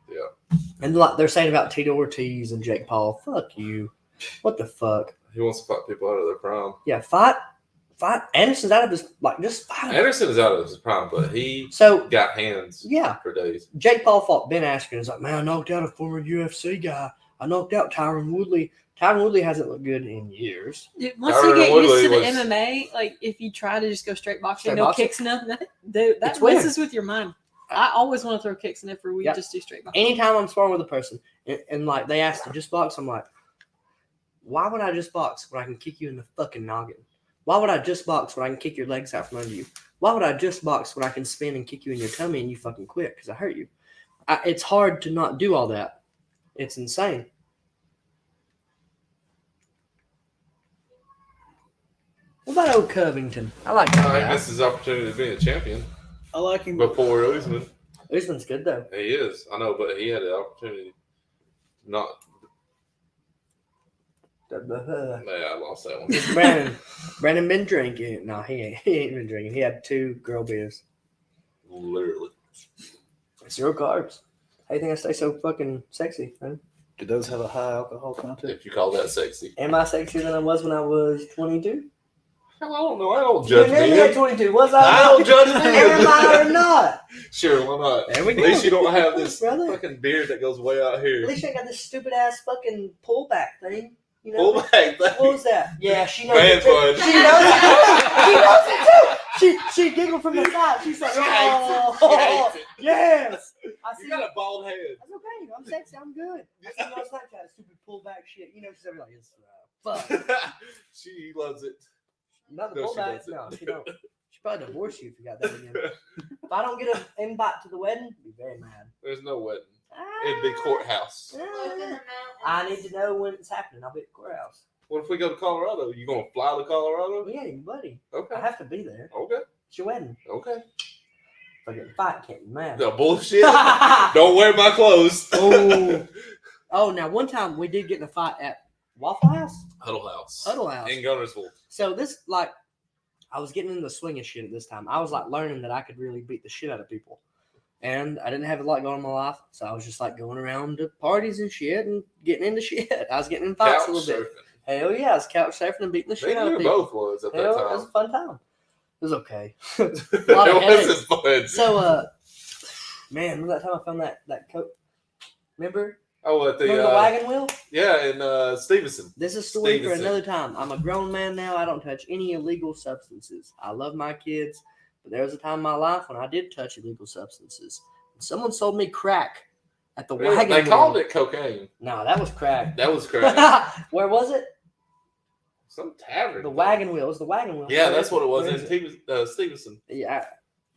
Yeah. And they're saying about Tito Ortiz and Jake Paul, fuck you. What the fuck? He wants to fight people out of their prime. Yeah, fight. Anderson's out of his just fight him. Anderson is out of his prime, but he got hands for days. Jake Paul fought Ben Askren. He's like, man, I knocked out a former UFC guy. I knocked out Tyron Woodley. Tyron Woodley hasn't looked good in years. Once you get used to the MMA, if you try to just go straight boxing, kicks, nothing, dude, that messes with your mind. I always want to throw kicks in every week, just do straight boxing. Anytime I'm sparring with a person, and they ask to just box, I'm like, why would I just box when I can kick you in the fucking noggin? Why would I just box when I can kick your legs out from under you? Why would I just box when I can spin and kick you in your tummy and you fucking quit because I hurt you? It's hard to not do all that. It's insane. What about old Covington? I like that guy. This is his opportunity to be a champion. I like him. Before Usman. Usman's good, though. He is. I know, but he had the opportunity not. Yeah, I lost that one. Brandon been drinking. No, he ain't been drinking. He had 2 girl beers. Literally. 0 carbs. How do you think I stay so fucking sexy, man? Do those have a high alcohol content? If you call that sexy. Am I sexier than I was when I was 22? I don't know. I don't judge me at 22. Was I? I don't judge me. Am I or not? Sure, why not? There we go. At least you don't have this brother. fucking beard that goes way out here. At least you ain't got this stupid ass fucking pullback thing. Pull back. What was that? Yeah, she knows Man it too. fun. She knows it too. She knows it too. She giggled from the side. She's like, oh, yes. I see You got a bald head. That's okay. I'm sexy. I'm good. I see you on Snapchat. Stupid pullback shit. She's ever like, it's fuck. She loves it. Not the No, she pullback. doesn't. No, she don't. She probably divorce you if you got that again. If I don't get an invite to the wedding, I'd be very mad. There's no wedding. It'd be courthouse. I need to know when it's happening. I'll be at the courthouse. What if we go to Colorado? You gonna fly to Colorado? Well, yeah, you buddy. Okay. I have to be there. Okay. It's your wedding. Okay. If I get in a fight, can't be mad. The bullshit. Don't wear my clothes. Oh, now one time we did get in a fight at Waffle House? Huddle House. Huddle House. In Gunnersville. So this, I was getting into the swing of shit at this time. I was learning that I could really beat the shit out of people. and I didn't have a lot going on in my life, so I was just like going around to parties and shit and getting into shit. I was getting in fights Couch a little bit. surfing. Hell yeah, I was couch surfing and beating the Me shit out and of you people. both was at that Hell, it was a time. fun time. It was okay. It lot of wasn't fun. So, man, remember that time I found that coat? Remember? Oh, at the Remember the wagon wheel? yeah, in Stevenson. This is a story for Stevenson. another time. I'm a grown man now. I don't touch any illegal substances. I love my kids, but there was a time in my life when I did touch illegal substances. Someone sold me crack at the wagon They wheel. called it cocaine. No, that was crack. That was crack. Where was it? Some tavern. The wagon wheel. It was the wagon wheel. Yeah, that's what it was Where in is it? Stevenson. Yeah,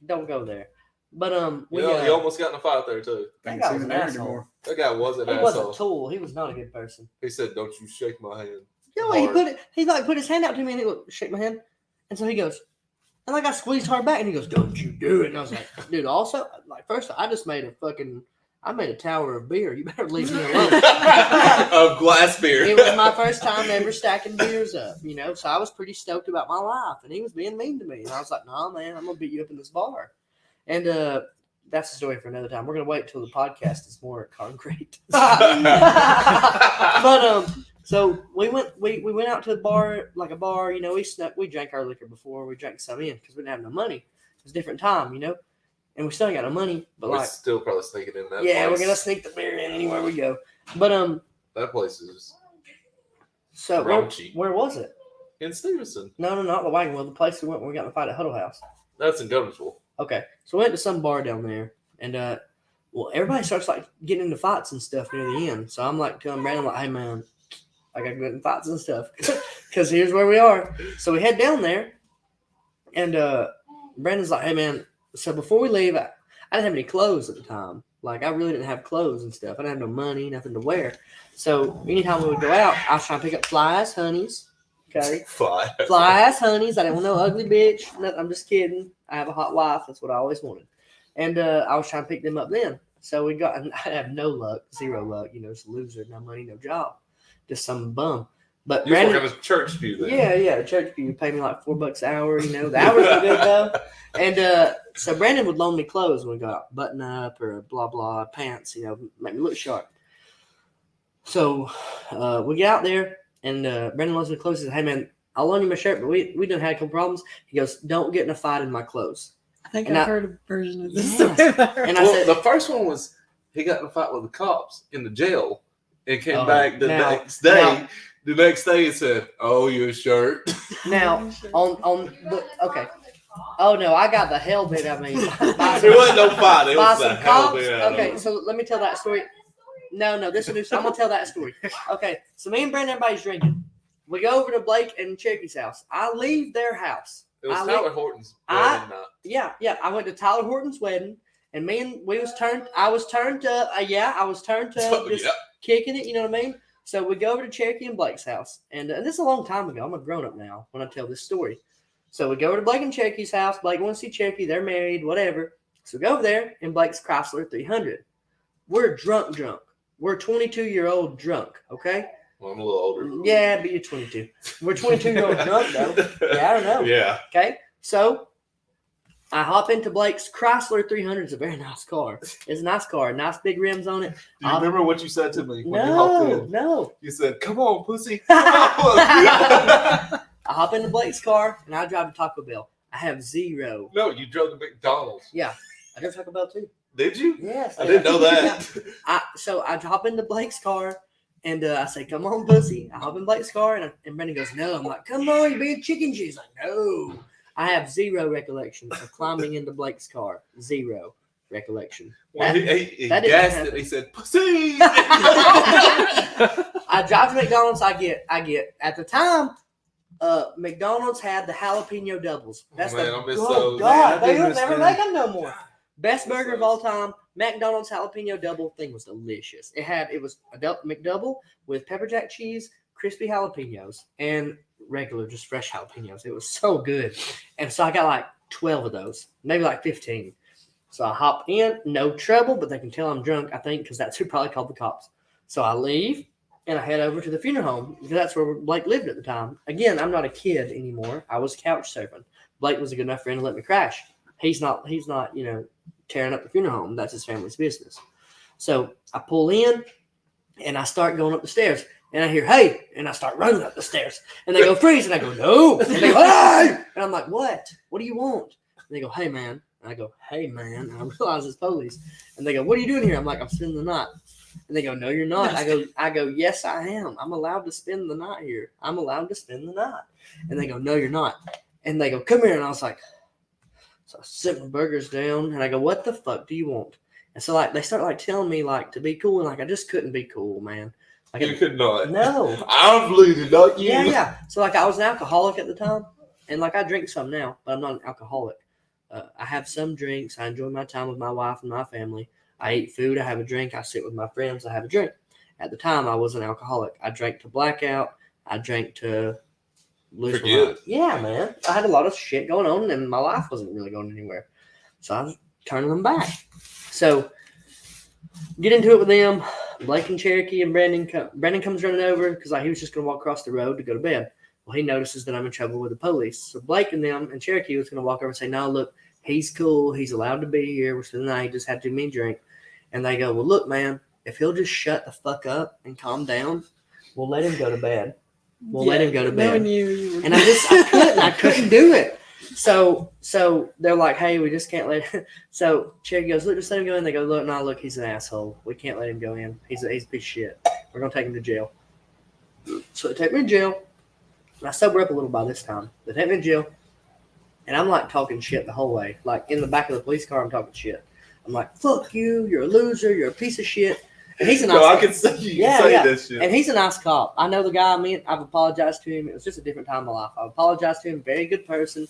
don't go there. But we You almost got in a fight there too. that Ain't guy seen was him an there asshole. anymore. That guy was an He asshole. wasn't a tool. He was not a good person. He said, "Don't you shake my hand." No, he put his hand out to me and he goes, shake my hand. And so he goes, and like I squeezed hard back and he goes, "Don't you do it." And I was like, dude, also, like, first I just made I made a tower of beer. You better leave me alone. Of glass beer. It was my first time ever stacking beers up, so I was pretty stoked about my life. And he was being mean to me. And I was like, nah, man, I'm going to beat you up in this bar. And that's a story for another time. We're going to wait until the podcast is more concrete. But so we went out to the bar, like a bar, we drank our liquor before. We drank some in because we didn't have no money. It was a different time, and we still ain't got no money. But We're still probably sneaking in that. yeah, place. we're gonna sneak the beer in anywhere we go. But That place is so raunchy. where was it? In Stevenson. No, not the wagon wheel. The place we went when we got in the fight at Huddle House. That's in Gunnersville. Okay, so we went to some bar down there, and everybody starts like getting into fights and stuff near the end. So I'm like telling Brandon, like, hey man, I got to get in fights and stuff because here's where we are. So we head down there, and Brandon's like, hey man. So before we leave, I didn't have any clothes at the time. Like, I really didn't have clothes and stuff. I didn't have no money, nothing to wear. So anytime we would go out, I was trying to pick up fly-ass honeys. Okay? Fly. Fly-ass honeys. I didn't want no ugly bitch. No, I'm just kidding. I have a hot wife. That's what I always wanted. And I was trying to pick them up then. So we got – I have no luck, zero luck. Just a loser, no money, no job. Just some bum. But You're Brandon – working at a church pew then. yeah, church pew pay me like $4 an hour. The hours were good though. And so Brandon would loan me clothes when we got out, button up or blah blah pants, make me look sharp. So we get out there, and Brandon loans me clothes. He says, "Hey man, I'll loan you my shirt, but we done had a couple problems." He goes, "Don't get in a fight in my clothes." I think And I've I- heard a version of this Yes. story. And I Well, said, the first one was he got in a fight with the cops in the jail and came Oh, back the now- next day. The next day he said, "Oh, your shirt." "Now on the okay." Oh no, I got the hell bit out of me. There wasn't no fight. It By was the some hell cops. bit out of Okay, it. so let me tell that story. No, this is new. I'm gonna tell that story. Okay, so me and Brandon, everybody's drinking. We go over to Blake and Cherokee's house. I leave their house. It was I Tyler Horton's I- wedding night. Yeah. I went to Tyler Horton's wedding, and I was turned up. I was turned up, just Yeah. kicking it. You know what I mean? So we go over to Cherokee and Blake's house, and this is a long time ago. I'm a grown up now when I tell this story. So we go over to Blake and Cherokee's house. Blake wants to see Cherokee. They're married, whatever. So we go over there in Blake's Chrysler 300. We're drunk. We're 22-year-old drunk, okay? Well, I'm a little older. Yeah, but you're 22. We're 22-year-old drunk, though. Yeah, I don't know. Yeah. Okay? So I hop into Blake's Chrysler 300. It's a very nice car. It's a nice car. Nice big rims on it. Do you remember what you said to me when you hopped No, in? no. You said, "Come on, pussy." Come on. I hop into Blake's car, and I drive to Taco Bell. I have zero. No, you drove to McDonald's. I drove Taco Bell, too. Did you? Yes. I didn't know that. So I hop into Blake's car, and I say, "Come on, pussy." I hop in Blake's car, and Brandon goes, "No." I'm like, "Come on, you're being chicken." She's like, "No." I have zero recollection of climbing into Blake's car. Zero recollection. Well, he that didn't gassed happen. it. He said, "Pussy." I drive to McDonald's. I get at the time, McDonald's had the jalapeno doubles. That's Man, the I miss oh those. God, Man, I they do don't miss never them. make them no more. Best Miss burger of those. all time. McDonald's jalapeno double thing was delicious. It was a McDouble with pepper jack cheese, crispy jalapenos, and regular just fresh jalapenos. It was so good. And so I got like 12 of those, maybe like 15. So I hop in, no trouble, but they can tell I'm drunk, I think, because that's who probably called the cops. So I leave and I head over to the funeral home because that's where Blake lived at the time. Again, I'm not a kid anymore. I was couch surfing. Blake was a good enough friend to let me crash. He's not, tearing up the funeral home. That's his family's business. So I pull in and I start going up the stairs. And I hear, hey, and I start running up the stairs. And they go, freeze. And I go, no. And they go, hey. And I'm like, what? What do you want? And they go, hey, man. And I go, hey, man. And I realize it's police. And they go, what are you doing here? I'm like, I'm spending the night. And they go, no, you're not. I go, yes, I am. I'm allowed to spend the night here. I'm allowed to spend the night. And they go, no, you're not. And they go, come here. And I was like, so I sit my burgers down. And I go, what the fuck do you want? And so like they start like telling me like to be cool. And like I just couldn't be cool, man. Like, You could not. no. I'm bleeding, not you. Yeah. So like I was an alcoholic at the time, and like I drink some now, but I'm not an alcoholic. I have some drinks. I enjoy my time with my wife and my family. I eat food. I have a drink. I sit with my friends. I have a drink. At the time, I was an alcoholic. I drank to blackout. I drank to lose my Forget. mind. Yeah, man. I had a lot of shit going on, and my life wasn't really going anywhere. So I was turning them back. So get into it with them. Blake and Cherokee and Brandon. Brandon comes running over because like, he was just going to walk across the road to go to bed. Well, he notices that I'm in trouble with the police. So Blake and them and Cherokee was going to walk over and say, no, look, he's cool. He's allowed to be here. We're spending the night. He just had too many drink. And they go, well, look, man, if he'll just shut the fuck up and calm down, we'll let him go to bed. We'll let him go to bed. Knowing you And I couldn't do it. So they're like, hey, we just can't let him. So Cherokee goes, look, just let him go in. They go, look, he's an asshole. We can't let him go in. He's a piece of shit. We're going to take him to jail. So they take me to jail. And I sober up a little by this time. They take me to jail. And I'm like talking shit the whole way. Like in the back of the police car, I'm talking shit. I'm like, fuck you. You're a loser. You're a piece of shit. And he's a nice No, I guy. can say you Yeah, say yeah. that shit. And he's a nice cop. I know the guy. I've apologized to him. It was just a different time in my life. I've apologized to him. Very good person.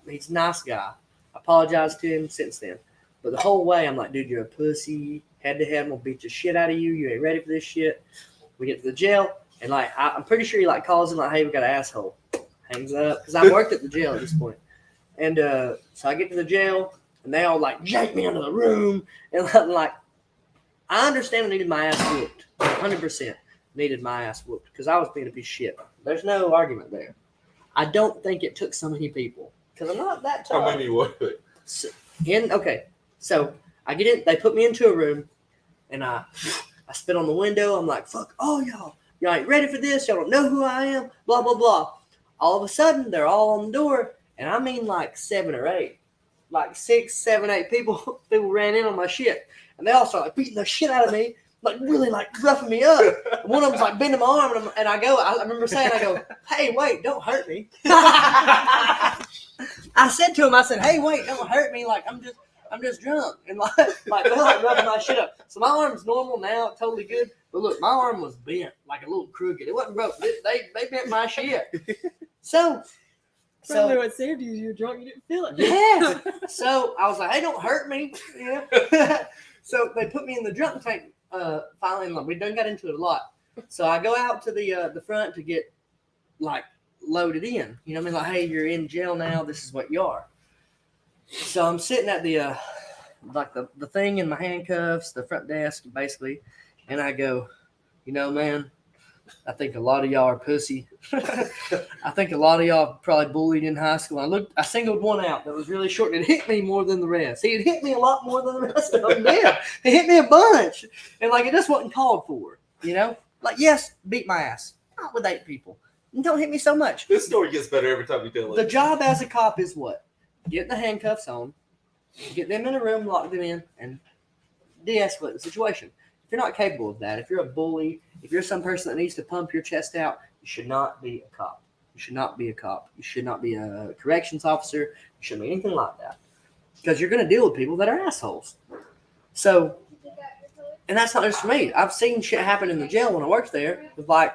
He's a nice guy. I apologized to him since then. But the whole way, I'm like, dude, you're a pussy. Head to head, I'm going to beat the shit out of you. You ain't ready for this shit. We get to the jail. And like, I'm pretty sure he like calls him like, hey, we got an asshole. Hangs up. Because I worked at the jail at this point. And so I get to the jail. And they all like yank me into the room. And I'm like, I understand I needed my ass whooped. 100% needed my ass whooped. Because I was being a piece of shit. There's no argument there. I don't think it took so many people. Because I'm not that tough. How many were they? So I get in. They put me into a room. And I spit on the window. I'm like, fuck all y'all. Y'all ain't ready for this. Y'all don't know who I am. Blah, blah, blah. All of a sudden, they're all on the door. And I mean like 7 or 8. Like 6, 7, 8 people ran in on my shit. And they all started like beating the shit out of me. Like really like roughing me up. And one of them's like bending my arm. And I remember saying, hey, wait, don't hurt me. I said to him, hey, wait, don't hurt me. Like, I'm just drunk. And like they're like rubbing my shit up. So my arm's normal now, totally good. But look, my arm was bent, like a little crooked. It wasn't broke. They bent my shit. So probably what saved you is you were drunk, you didn't feel it. yeah. So I was like, hey, don't hurt me. Yeah. So they put me in the drunk tank. Finally, like, we done got into it a lot. So I go out to the front to get like loaded in. You know what I mean? Like, hey, you're in jail now. This is what you are. So I'm sitting at the the thing in my handcuffs, the front desk, basically, and I go, you know, man, I think a lot of y'all are pussy. I think a lot of y'all probably bullied in high school. I singled one out that was really short, and it hit me more than the rest. He had hit me a lot more than the rest of them did. He hit me a bunch, and like it just wasn't called for, you know. Like, yes, beat my ass, not with 8 people. And don't hit me so much. This story gets better every time you tell The it. job as a cop is what? Get the handcuffs on, get them in a room, lock them in, and de-escalate the situation. If you're not capable of that, if you're a bully, if you're some person that needs to pump your chest out, you should not be a cop. You should not be a cop. You should not be a corrections officer. You shouldn't be anything like that. Because you're going to deal with people that are assholes. So, and that's not just for me. I've seen shit happen in the jail when I worked there. With like,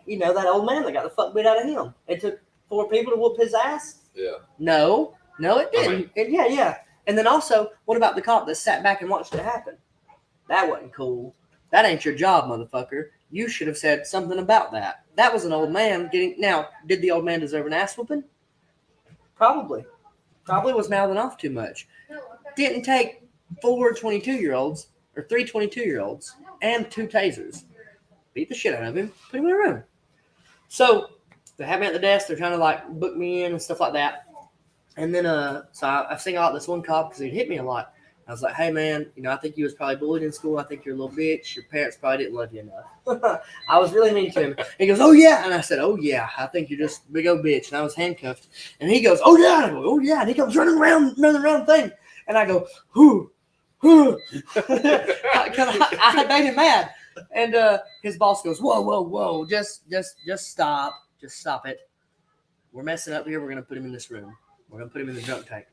you know, that old man that got the fuck beat out of him. It took 4 people to whoop his ass. Yeah. No, it didn't. Yeah. And then also, what about the cop that sat back and watched it happen? That wasn't cool. That ain't your job, motherfucker. You should have said something about that. That was an old man getting. Now, did the old man deserve an ass whooping? Probably. Probably was mouthing off too much. Didn't take 4 22-year-olds or 3 22-year-olds and 2 tasers. Beat the shit out of him. Put him in a room. So they have me at the desk. They're trying to like book me in and stuff like that. And then, so I single out this one cop because he'd hit me a lot. I was like, hey man, I think you was probably bullied in school. I think you're a little bitch. Your parents probably didn't love you enough. I was really mean to him. He goes, oh yeah. And I said, oh yeah, I think you're just a big old bitch. And I was handcuffed. And he goes, oh yeah. And I go, oh yeah. And he comes running around the thing. And I go, whoo. Because I made him mad. And his boss goes, whoa. Just stop. Just stop it. We're messing up here. We're going to put him in this room. We're going to put him in the drunk tank.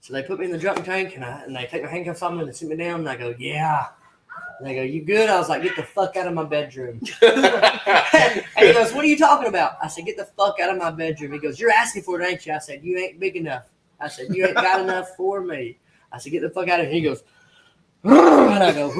So they put me in the drunk tank, and they take my handcuffs off me and they sit me down, and I go, yeah. And they go, you good? I was like, get the fuck out of my bedroom. And he goes, what are you talking about? I said, get the fuck out of my bedroom. He goes, you're asking for it, ain't you? I said, you ain't big enough. I said, you ain't got enough for me. I said, get the fuck out of here. He goes, and I go,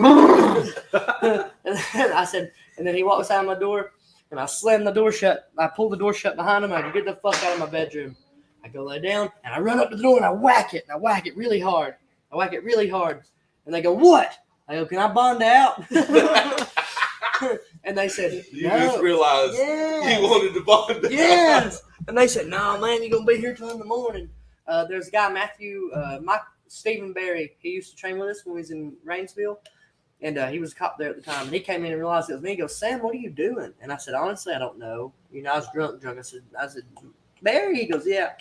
and I said, and then he walks out of my door, and I slam the door shut. I pull the door shut behind him. I go, get the fuck out of my bedroom. I go lay down, and I run up to the door, and I whack it. And I whack it really hard. And they go, what? I go, can I bond out? And they said, You no. just realized Yes. you wanted to bond out. Yes. And they said, no, man, you're going to be here till in the morning. There's a guy, Stephen Berry. He used to train with us when we was in Rainsville. And he was a cop there at the time. And he came in and realized it was me. He goes, Sam, what are you doing? And I said, honestly, I don't know. I was drunk. I said, Barry? He goes, yeah.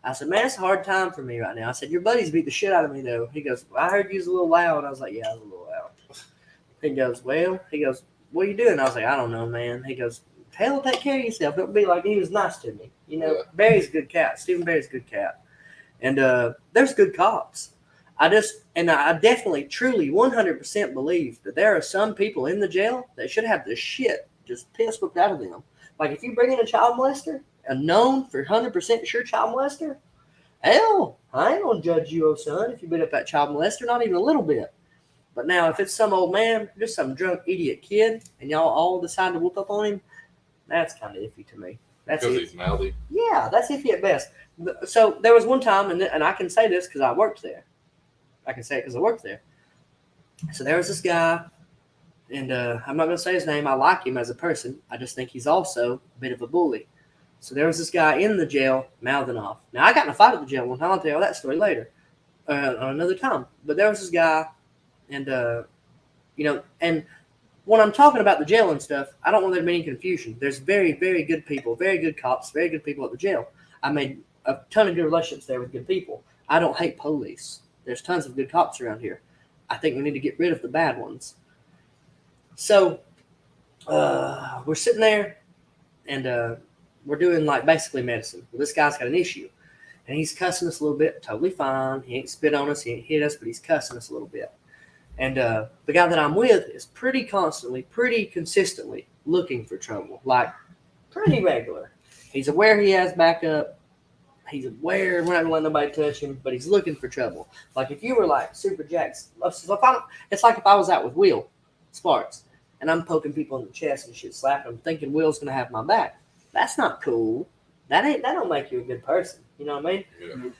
I said, man, it's a hard time for me right now. I said, your buddies beat the shit out of me, though. He goes, well, I heard you was a little loud. I was like, yeah, I was a little loud. He goes, what are you doing? I was like, I don't know, man. He goes, hell, take care of yourself. Don't be like, he was nice to me. Yeah. Barry's a good cat. Stephen Barry's a good cat. And there's good cops. I definitely, truly, 100% believe that there are some people in the jail that should have the shit just piss whipped out of them. Like, if you bring in a child molester, a known for 100% sure child molester, hell, I ain't gonna judge you, oh son, if you beat up that child molester, not even a little bit. But now, if it's some old man, just some drunk idiot kid, and y'all all decide to whoop up on him, that's kind of iffy to me. That's Because it. he's mouthy. Yeah, that's iffy at best. So there was one time, and I can say this because I worked there. I can say it because I worked there. So there was this guy, and I'm not going to say his name. I like him as a person. I just think he's also a bit of a bully. So there was this guy in the jail mouthing off. Now, I got in a fight at the jail one time. I'll tell you that story later, on another time. But there was this guy, and, and when I'm talking about the jail and stuff, I don't want there to be any confusion. There's very, very good people, very good cops, very good people at the jail. I made a ton of good relationships there with good people. I don't hate police. There's tons of good cops around here. I think we need to get rid of the bad ones. So we're sitting there, and we're doing like basically medicine. Well, this guy's got an issue, and he's cussing us a little bit. Totally fine. He ain't spit on us. He ain't hit us, but he's cussing us a little bit. And the guy that I'm with is pretty consistently looking for trouble, like pretty regular. He's aware he has backup. He's aware we're not gonna let nobody touch him, but he's looking for trouble. Like if you were like Super Jacks, it's like if I was out with Will Sparks and I'm poking people in the chest and shit, slapping them, thinking Will's gonna have my back. That's not cool. That don't make you a good person. You know what I mean? Yeah.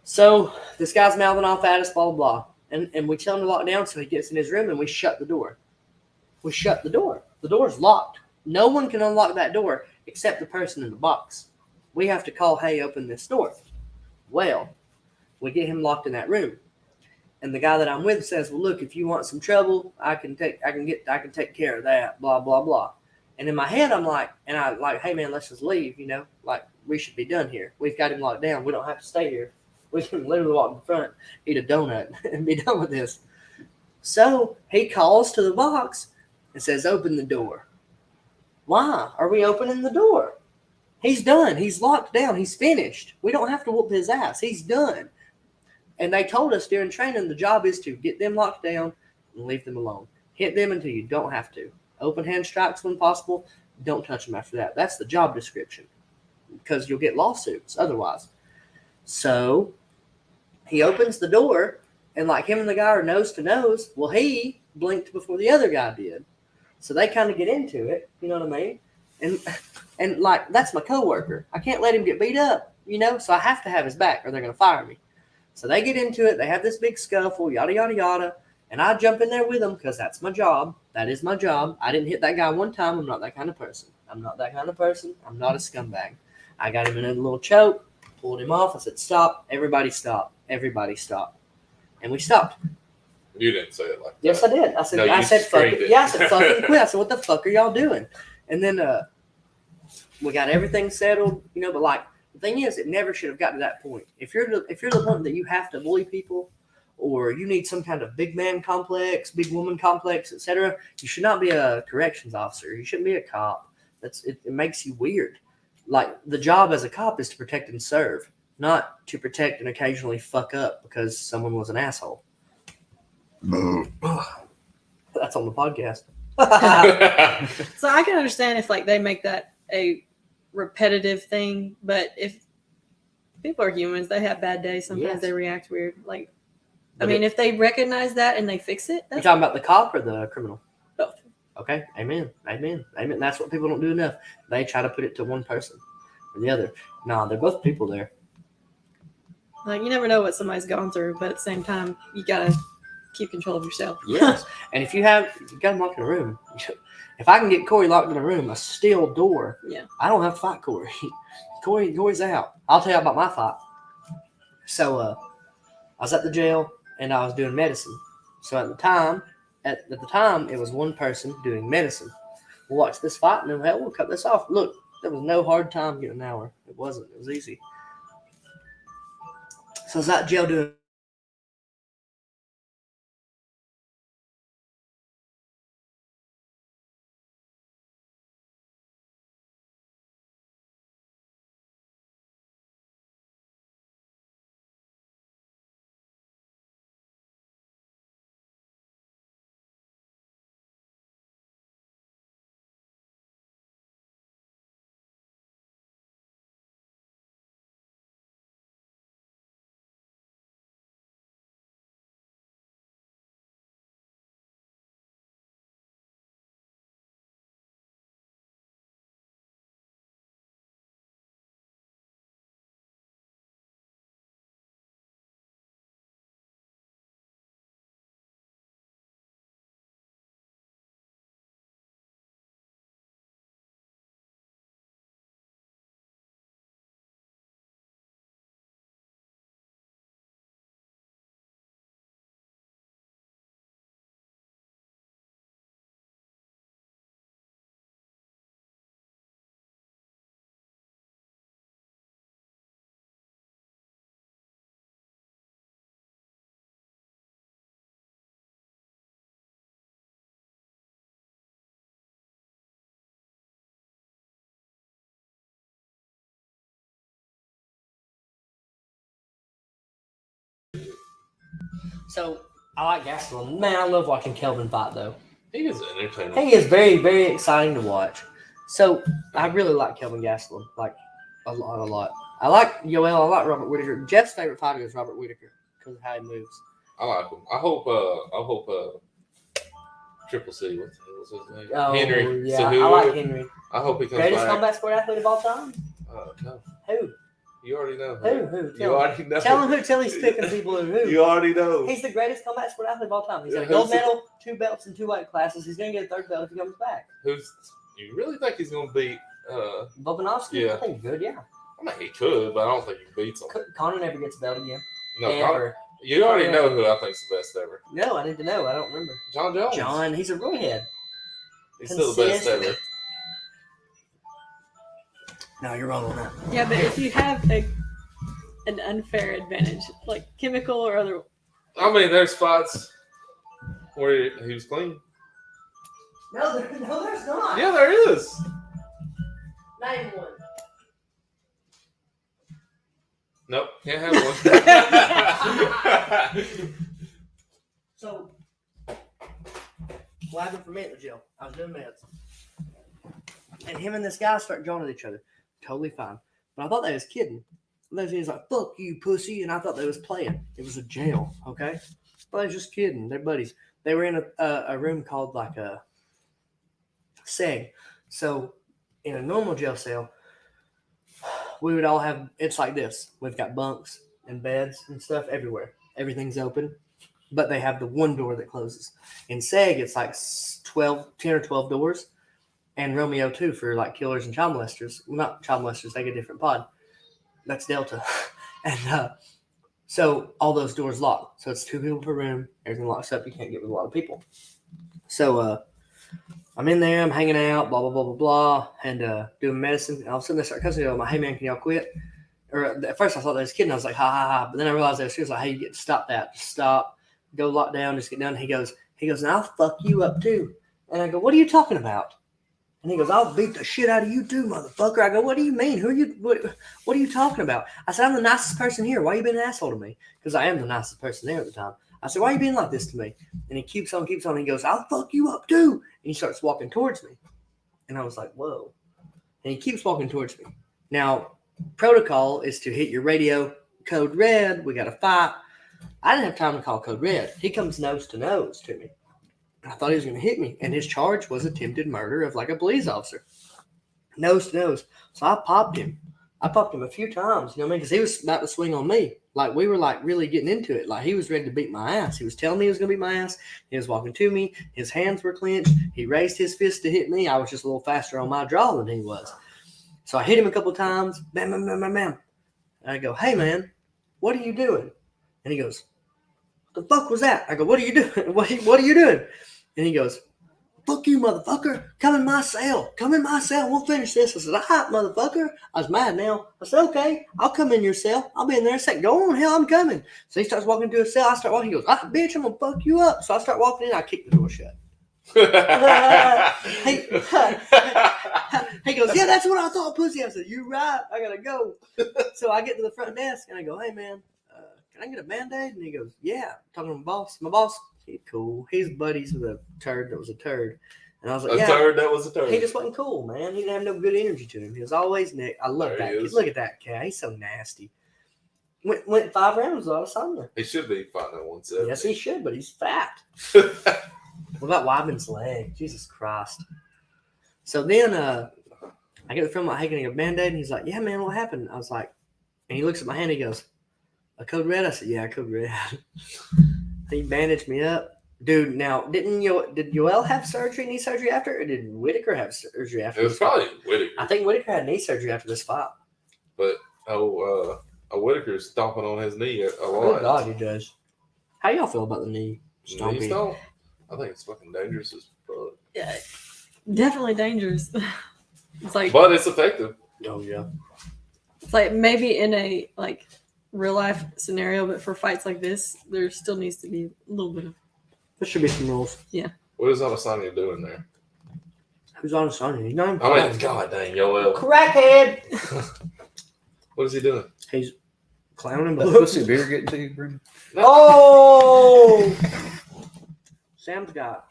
So this guy's mouthing off at us, blah blah blah, and we tell him to lock down. So he gets in his room and we shut the door. We shut the door. The door's locked. No one can unlock that door except the person in the box. We have to call, hey, open this door. Well, we get him locked in that room. And the guy that I'm with says, well, look, if you want some trouble, I can take care of that, blah, blah, blah. And in my head, I'm like, hey, man, let's just leave, like we should be done here. We've got him locked down. We don't have to stay here. We can literally walk in front, eat a donut, and be done with this. So he calls to the box and says, open the door. Why are we opening the door? He's done. He's locked down. He's finished. We don't have to whoop his ass. He's done. And they told us during training the job is to get them locked down and leave them alone. Hit them until you don't have to. Open hand strikes when possible. Don't touch them after that. That's the job description because you'll get lawsuits otherwise. So he opens the door, and like him and the guy are nose to nose. Well, he blinked before the other guy did. So they kind of get into it. You know what I mean? And like, that's my coworker. I can't let him get beat up, so I have to have his back or they're going to fire me. So they get into it. They have this big scuffle, yada, yada, yada. And I jump in there with them because that's my job. That is my job. I didn't hit that guy one time. I'm not that kind of person. I'm not a scumbag. I got him in a little choke, pulled him off. I said, stop. Everybody stop. Everybody stop. And we stopped. You didn't say it like Yes, that. I did. I said, No, you fuck screamed it. it. Yeah, I said, fucking quit. I said, what the fuck are y'all doing? And then we got everything settled, but like the thing is, it never should have got to that point. If you're the point that you have to bully people, or you need some kind of big man complex, big woman complex, etc., you should not be a corrections officer. You shouldn't be a cop. It makes you weird. Like the job as a cop is to protect and serve, not to protect and occasionally fuck up because someone was an asshole. That's on the podcast. So I can understand if like they make that a repetitive thing, but if people are humans, they have bad days. Sometimes Yes. they react weird. Like, I But mean, if they recognize that and they fix it, You that's talking about the cop or the criminal? both. Okay, amen. That's what people don't do enough. They try to put it to one person or the other. No, they're both people there. Like, you never know what somebody's gone through, but at the same time, you gotta keep control of yourself. Yes. And if you got him locked in a room, if I can get Corey locked in a room, a steel door, Yeah. I don't have to fight Corey. Corey's out. I'll tell you about my fight. So I was at the jail and I was doing medicine. So at the time, it was one person doing medicine. We'll watch this fight and then we'll cut this off. Look, there was no hard time getting an hour. It wasn't. It was easy. So I was at jail doing. So I like Gastelum. Man, I love watching Kelvin fight though. He is entertaining. He is very, very exciting to watch. So I really like Kelvin Gastelum, like a lot. I like Yoel. I like Robert Whitaker. Jeff's favorite fighter is Robert Whitaker because of how he moves. I like him. I hope Triple C, what the hell was his name? Oh, Henry. yeah, Cejudo. I like Henry. I hope he comes Greatest back. combat sport athlete of all time. No. Who? You already know. Who? You already know. Tell him who. Tell he's picking people who. You already know. He's the greatest combat sport athlete of all time. He's got a Yeah, gold who's it? medal, 2 belts, and 2 weight classes. He's going to get a 3rd belt if he comes back. You really think he's going to beat? Volkanovski? Yeah. I think he's good, yeah. I mean, he could, but I don't think he beats him. Conor never gets a belt again. No, Ever. you already know who I think's the best ever. No, I need to know. I don't remember. John Jones. John, he's a roidhead. He's still the best Consistent. ever. No, you're wrong on that. Yeah, but if you have an unfair advantage, like chemical or other, I mean, there's spots where he was clean. No, there's not. Yeah, there is. Name one. Nope, can't have one. So, what happened for me at the jail? I was doing meds. And him and this guy start going at each other. Totally fine. But I thought they was kidding. And he was like, fuck you, pussy. And I thought they was playing. It was a jail, okay? But they was just kidding. They're buddies. They were in a room called like a seg. So, in a normal jail cell, we would all have, it's like this. We've got bunks and beds and stuff everywhere. Everything's open. But they have the one door that closes. In SEG, it's like 10 or 12 doors. And Romeo, too, for like killers and child molesters. Well, not child molesters, they get a different pod. That's Delta. And So all those doors locked. So it's 2 people per room. Everything locks up. You can't get with a lot of people. So I'm in there. I'm hanging out. Blah blah blah blah blah, and doing medicine. And all of a sudden they start cussing me. I'm like, "Hey man, can y'all quit?" Or at first I thought they was kidding. I was like, "Ha ha ha!" But then I realized they were serious. Like, "Hey, you get to stop that. Just stop. Go lock down. Just get down." And he goes, "And I'll fuck you up too." And I go, "What are you talking about?" And he goes, "I'll beat the shit out of you too, motherfucker." I go, "What do you mean? Who are you? What are you talking about?" I said, "I'm the nicest person here. Why are you being an asshole to me?" Because I am the nicest person there at the time. I said, "Why are you being like this to me?" And he keeps on. He goes, "I'll fuck you up too." And he starts walking towards me. And I was like, "Whoa." And he keeps walking towards me. Now, protocol is to hit your radio, code red. We got to fight. I didn't have time to call code red. He comes nose to nose to me. I thought he was going to hit me. And his charge was attempted murder of like a police officer. Nose to nose. So I popped him. I popped him a few times, you know what I mean? Because he was about to swing on me. Like, we were, like, really getting into it. Like, he was ready to beat my ass. He was telling me he was going to beat my ass. He was walking to me. His hands were clenched. He raised his fist to hit me. I was just a little faster on my draw than he was. So I hit him a couple times. Bam, bam, bam, bam, bam. And I go, "Hey, man, what are you doing?" And he goes, "What the fuck was that?" I go, "What are you doing? What are you doing?" And he goes, "Fuck you, motherfucker. Come in my cell. Come in my cell. We'll finish this." I said, "All right, motherfucker." I was mad now. I said, "Okay, I'll come in your cell. I'll be in there in a second." "Go on, hell, I'm coming." So he starts walking to his cell. I start walking. He goes, "Ah, bitch, I'm going to fuck you up." So I start walking in. I kick the door shut. He goes, "Yeah, that's what I thought, pussy." I said, "You right. I got to go." So I get to the front desk, and I go, "Hey, man, can I get a Band-Aid?" And he goes, "Yeah." I'm talking to my boss. My boss, he's cool. He's buddies with a turd that was a turd. And I was like, A "Yeah." turd that was a turd. He just wasn't cool, man. He didn't have no good energy to him. He was always Nick. I love There that he kid. is. Look at that cat. He's so nasty. Went 5 rounds though. Sonya. He should be fighting at 170. Yes, he should, but he's fat. What about Wyman's leg? Jesus Christ. So then I get the film like, "Hey, can I get a Band-Aid?" And he's like, "Yeah, man, what happened?" I was like, and he looks at my hand. He goes, "A code red?" I said, "Yeah, code red." He bandaged me up. Dude, now, did Yoel have knee surgery after, or did Whitaker have surgery after? It was this fight? probably Whitaker. I think Whitaker had knee surgery after this fight. But Whitaker's stomping on his knee a Oh lot. God, he does. How y'all feel about the knee stomping? Knee stomp? I think it's fucking dangerous as fuck. Yeah, definitely dangerous. It's like But it's effective. Oh yeah. it's like maybe in a like real life scenario, but for fights like this, there still needs to be a little bit of There should be some rules. What is Adesanya doing there? Who's on Sonya? He's not even I mean, playing. god dang, Yoel. Crackhead. What is he doing? He's clowning That books. pussy beer getting to you, Brendan? Oh! Sam's got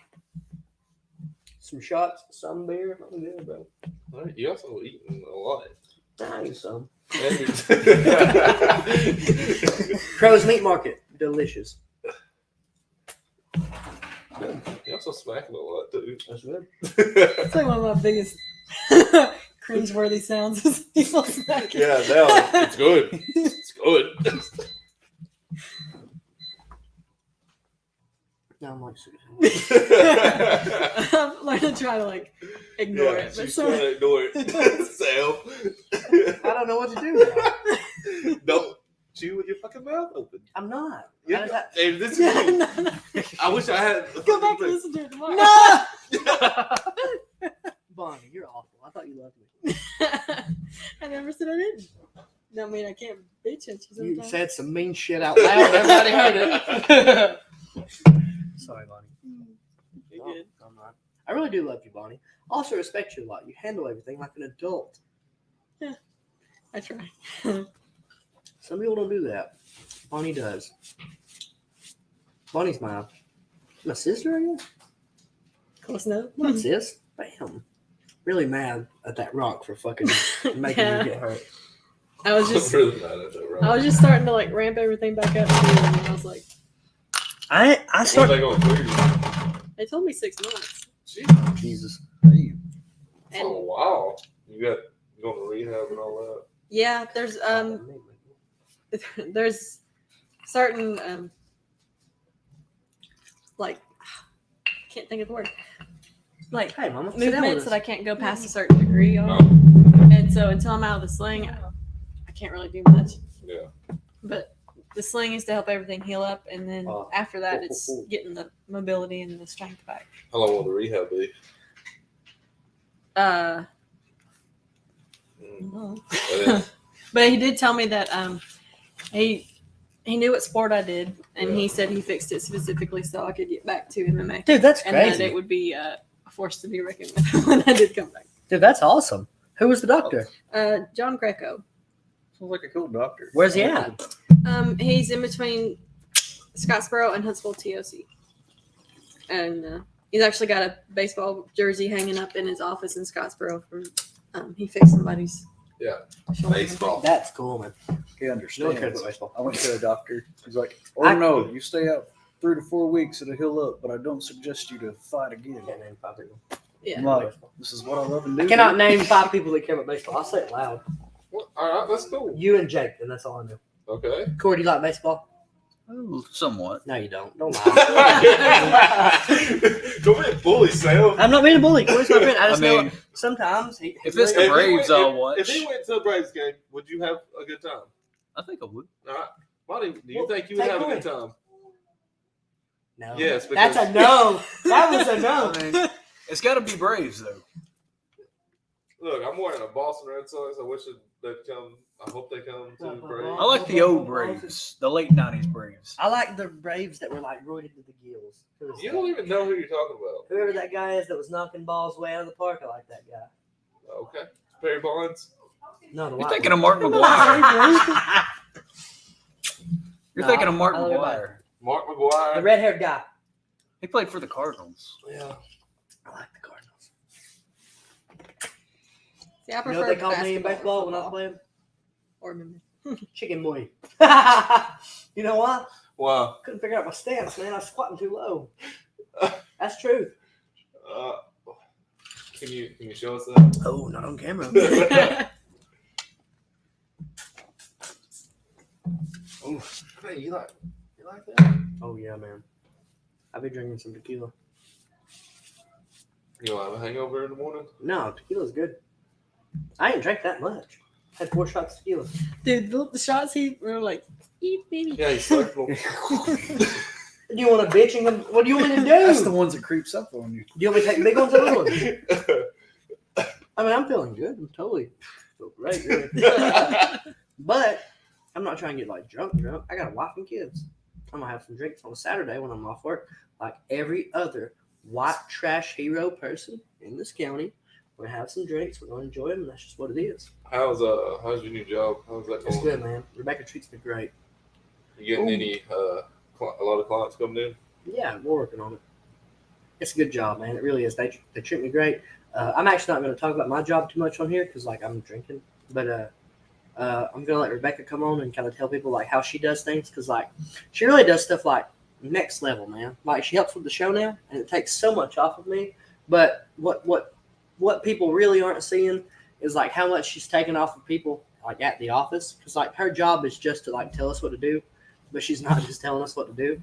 some shots, some beer. I'm good, bro. All right, you also eating a lot. I need some. And Crow's Meat Market. Delicious. you also smacking a lot too. That's good. It's like one of my biggest cringeworthy sounds is people smacking. Yeah, now it's good. It's good. No, I'm like, I'm learning to try to like ignore it, but she's trying so to ignore it. Sam. I don't know what to do now. Don't chew with your fucking mouth open. I'm not. Yeah, How does that- hey, this is yeah, me. no. I wish I had. Go back and listen to it tomorrow. No! Bonnie, you're awful. I thought you loved me. I never said I didn't. That mean I can't bitch at you You sometimes. said some mean shit out loud. Everybody heard it. Sorry, Bonnie. You're No, good. I'm not. I really do love you, Bonnie. I also respect you a lot. You handle everything like an adult. I try. Some people don't do that. Bonnie does. Bonnie's my sister, I guess. Close enough. Come on, sis. Bam. Really mad at that rock for fucking making Yeah. me get hurt. I was just really mad at that. I was just starting to like ramp everything back up too, and then I was like, I When start. they gonna clear you? they told me 6 months. Jeez, Jesus. Damn. that's a while. You going to rehab and all that. Yeah, there's certain like can't think of the word, like Hey, mama. sit down with movements us. that I can't go past a certain degree on, Oh, and so until I'm out of the sling, I can't really do much. yeah. But The sling is to help everything heal up, and then Oh. after that, it's getting the mobility and the strength back. How long will the rehab be? No. Yeah. But he did tell me that he knew what sport I did, and he said he fixed it specifically so I could get back to MMA, Dude, that's and that crazy. it would be a force to be reckoned with when I did come back. Dude, that's awesome. Who was the doctor? John Greco. Sounds like a cool doctor. Where's he at? He's in between Scottsboro and Huntsville TOC, and he's actually got a baseball jersey hanging up in his office in Scottsboro from he fixed somebody's shoulder. Baseball. That's cool, man. He No one understands. cares about baseball. I went to a doctor. He's like, I- no, you stay out 3 to 4 weeks, it'll heal up, but I don't suggest you to fight again. Can't name 5 people. Yeah. I'm like, this is what I love and do. I cannot name 5 people that care about baseball. I'll say it loud. Well, all right, that's cool. You and Jake, and that's all I know. Okay. Corey, do you like baseball? Oh, somewhat. No, you don't. Don't lie. Don't be a bully, Sam. I'm not being a bully. Corey's my friend. I just know mean, sometimes he. if it's the If he Braves, went- I'll if- watch. If he went to a Braves game, would you have a good time? I think I would. All right. Why do you Well, think you would take have a Corey. good time? No. Yes, That's because- a no. That was a no. I mean, it's got to be Braves, though. Look, I'm wearing a Boston Red Sox. I wish they'd come. I hope they come to the Braves. I like the old Braves, the late 90s Braves. I like the Braves that were like roided to the gills. Who is You that? don't even know who you're talking about. Whoever that guy is that was knocking balls way out of the park, I like that guy. Okay. Barry Bonds. No, the You're white thinking one. of Mark McGuire. You're No, thinking of Mark I love everybody. McGuire. Mark McGuire. The red-haired guy. He played for the Cardinals. Yeah. I like the Cardinals. See, I You prefer know what they called me in basketball baseball when I was football. playing? Or remember. Chicken boy. You know why? Wow. Couldn't figure out my stance, man. I was squatting too low. That's true. Can you show us that? Oh, not on camera. Oh, hey, you like that? Oh yeah, man. I've been drinking some tequila. You don't have a hangover in the morning? No, tequila's good. I ain't drank that much. Had 4 shots of tequila. Dude, the shots he were like, eat baby. Yeah, you slept. Do you want to bitch and come? What do you want me to do? That's the ones that creeps up on you. Do you want me to take big ones or little ones? I mean, I'm feeling good. I'm totally feel great, really. But I'm not trying to get like drunk. I got a wife and kids. I'm gonna have some drinks on a Saturday when I'm off work, like every other white trash hero person in this county. We're gonna have some drinks. We're gonna enjoy them, and that's just what it is. how's your new job? How's that It's going? good, man. Rebecca treats me great. You getting any a lot of clients coming in? Yeah, we're working on it. It's a good job, man. It really is. They treat me great. I'm actually not going to talk about my job too much on here because like I'm drinking, but I'm gonna let Rebecca come on and kind of tell people like how she does things because like she really does stuff like next level, man. Like she helps with the show now, and it takes so much off of me. But what people really aren't seeing is like how much she's taking off of people like at the office because like her job is just to like tell us what to do, but she's not just telling us what to do.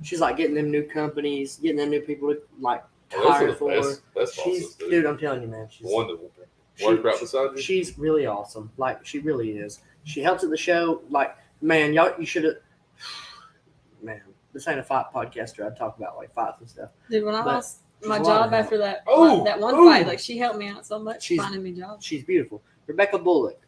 She's like getting them new companies, getting them new people to like Well, those hire are the for. best She's bosses, dude. dude, I'm telling you, man. She's Wonderful. she- Work right beside you. She's really awesome. Like she really is. She helps at the show. Like man, y'all, you should have. Man, this ain't a fight podcaster. I'd talk about like fights and stuff. Dude, when I But lost she's my a lot job of help. after that Oh, that one oh. fight, like she helped me out so much She's- finding me jobs. She's beautiful. Rebecca Bullock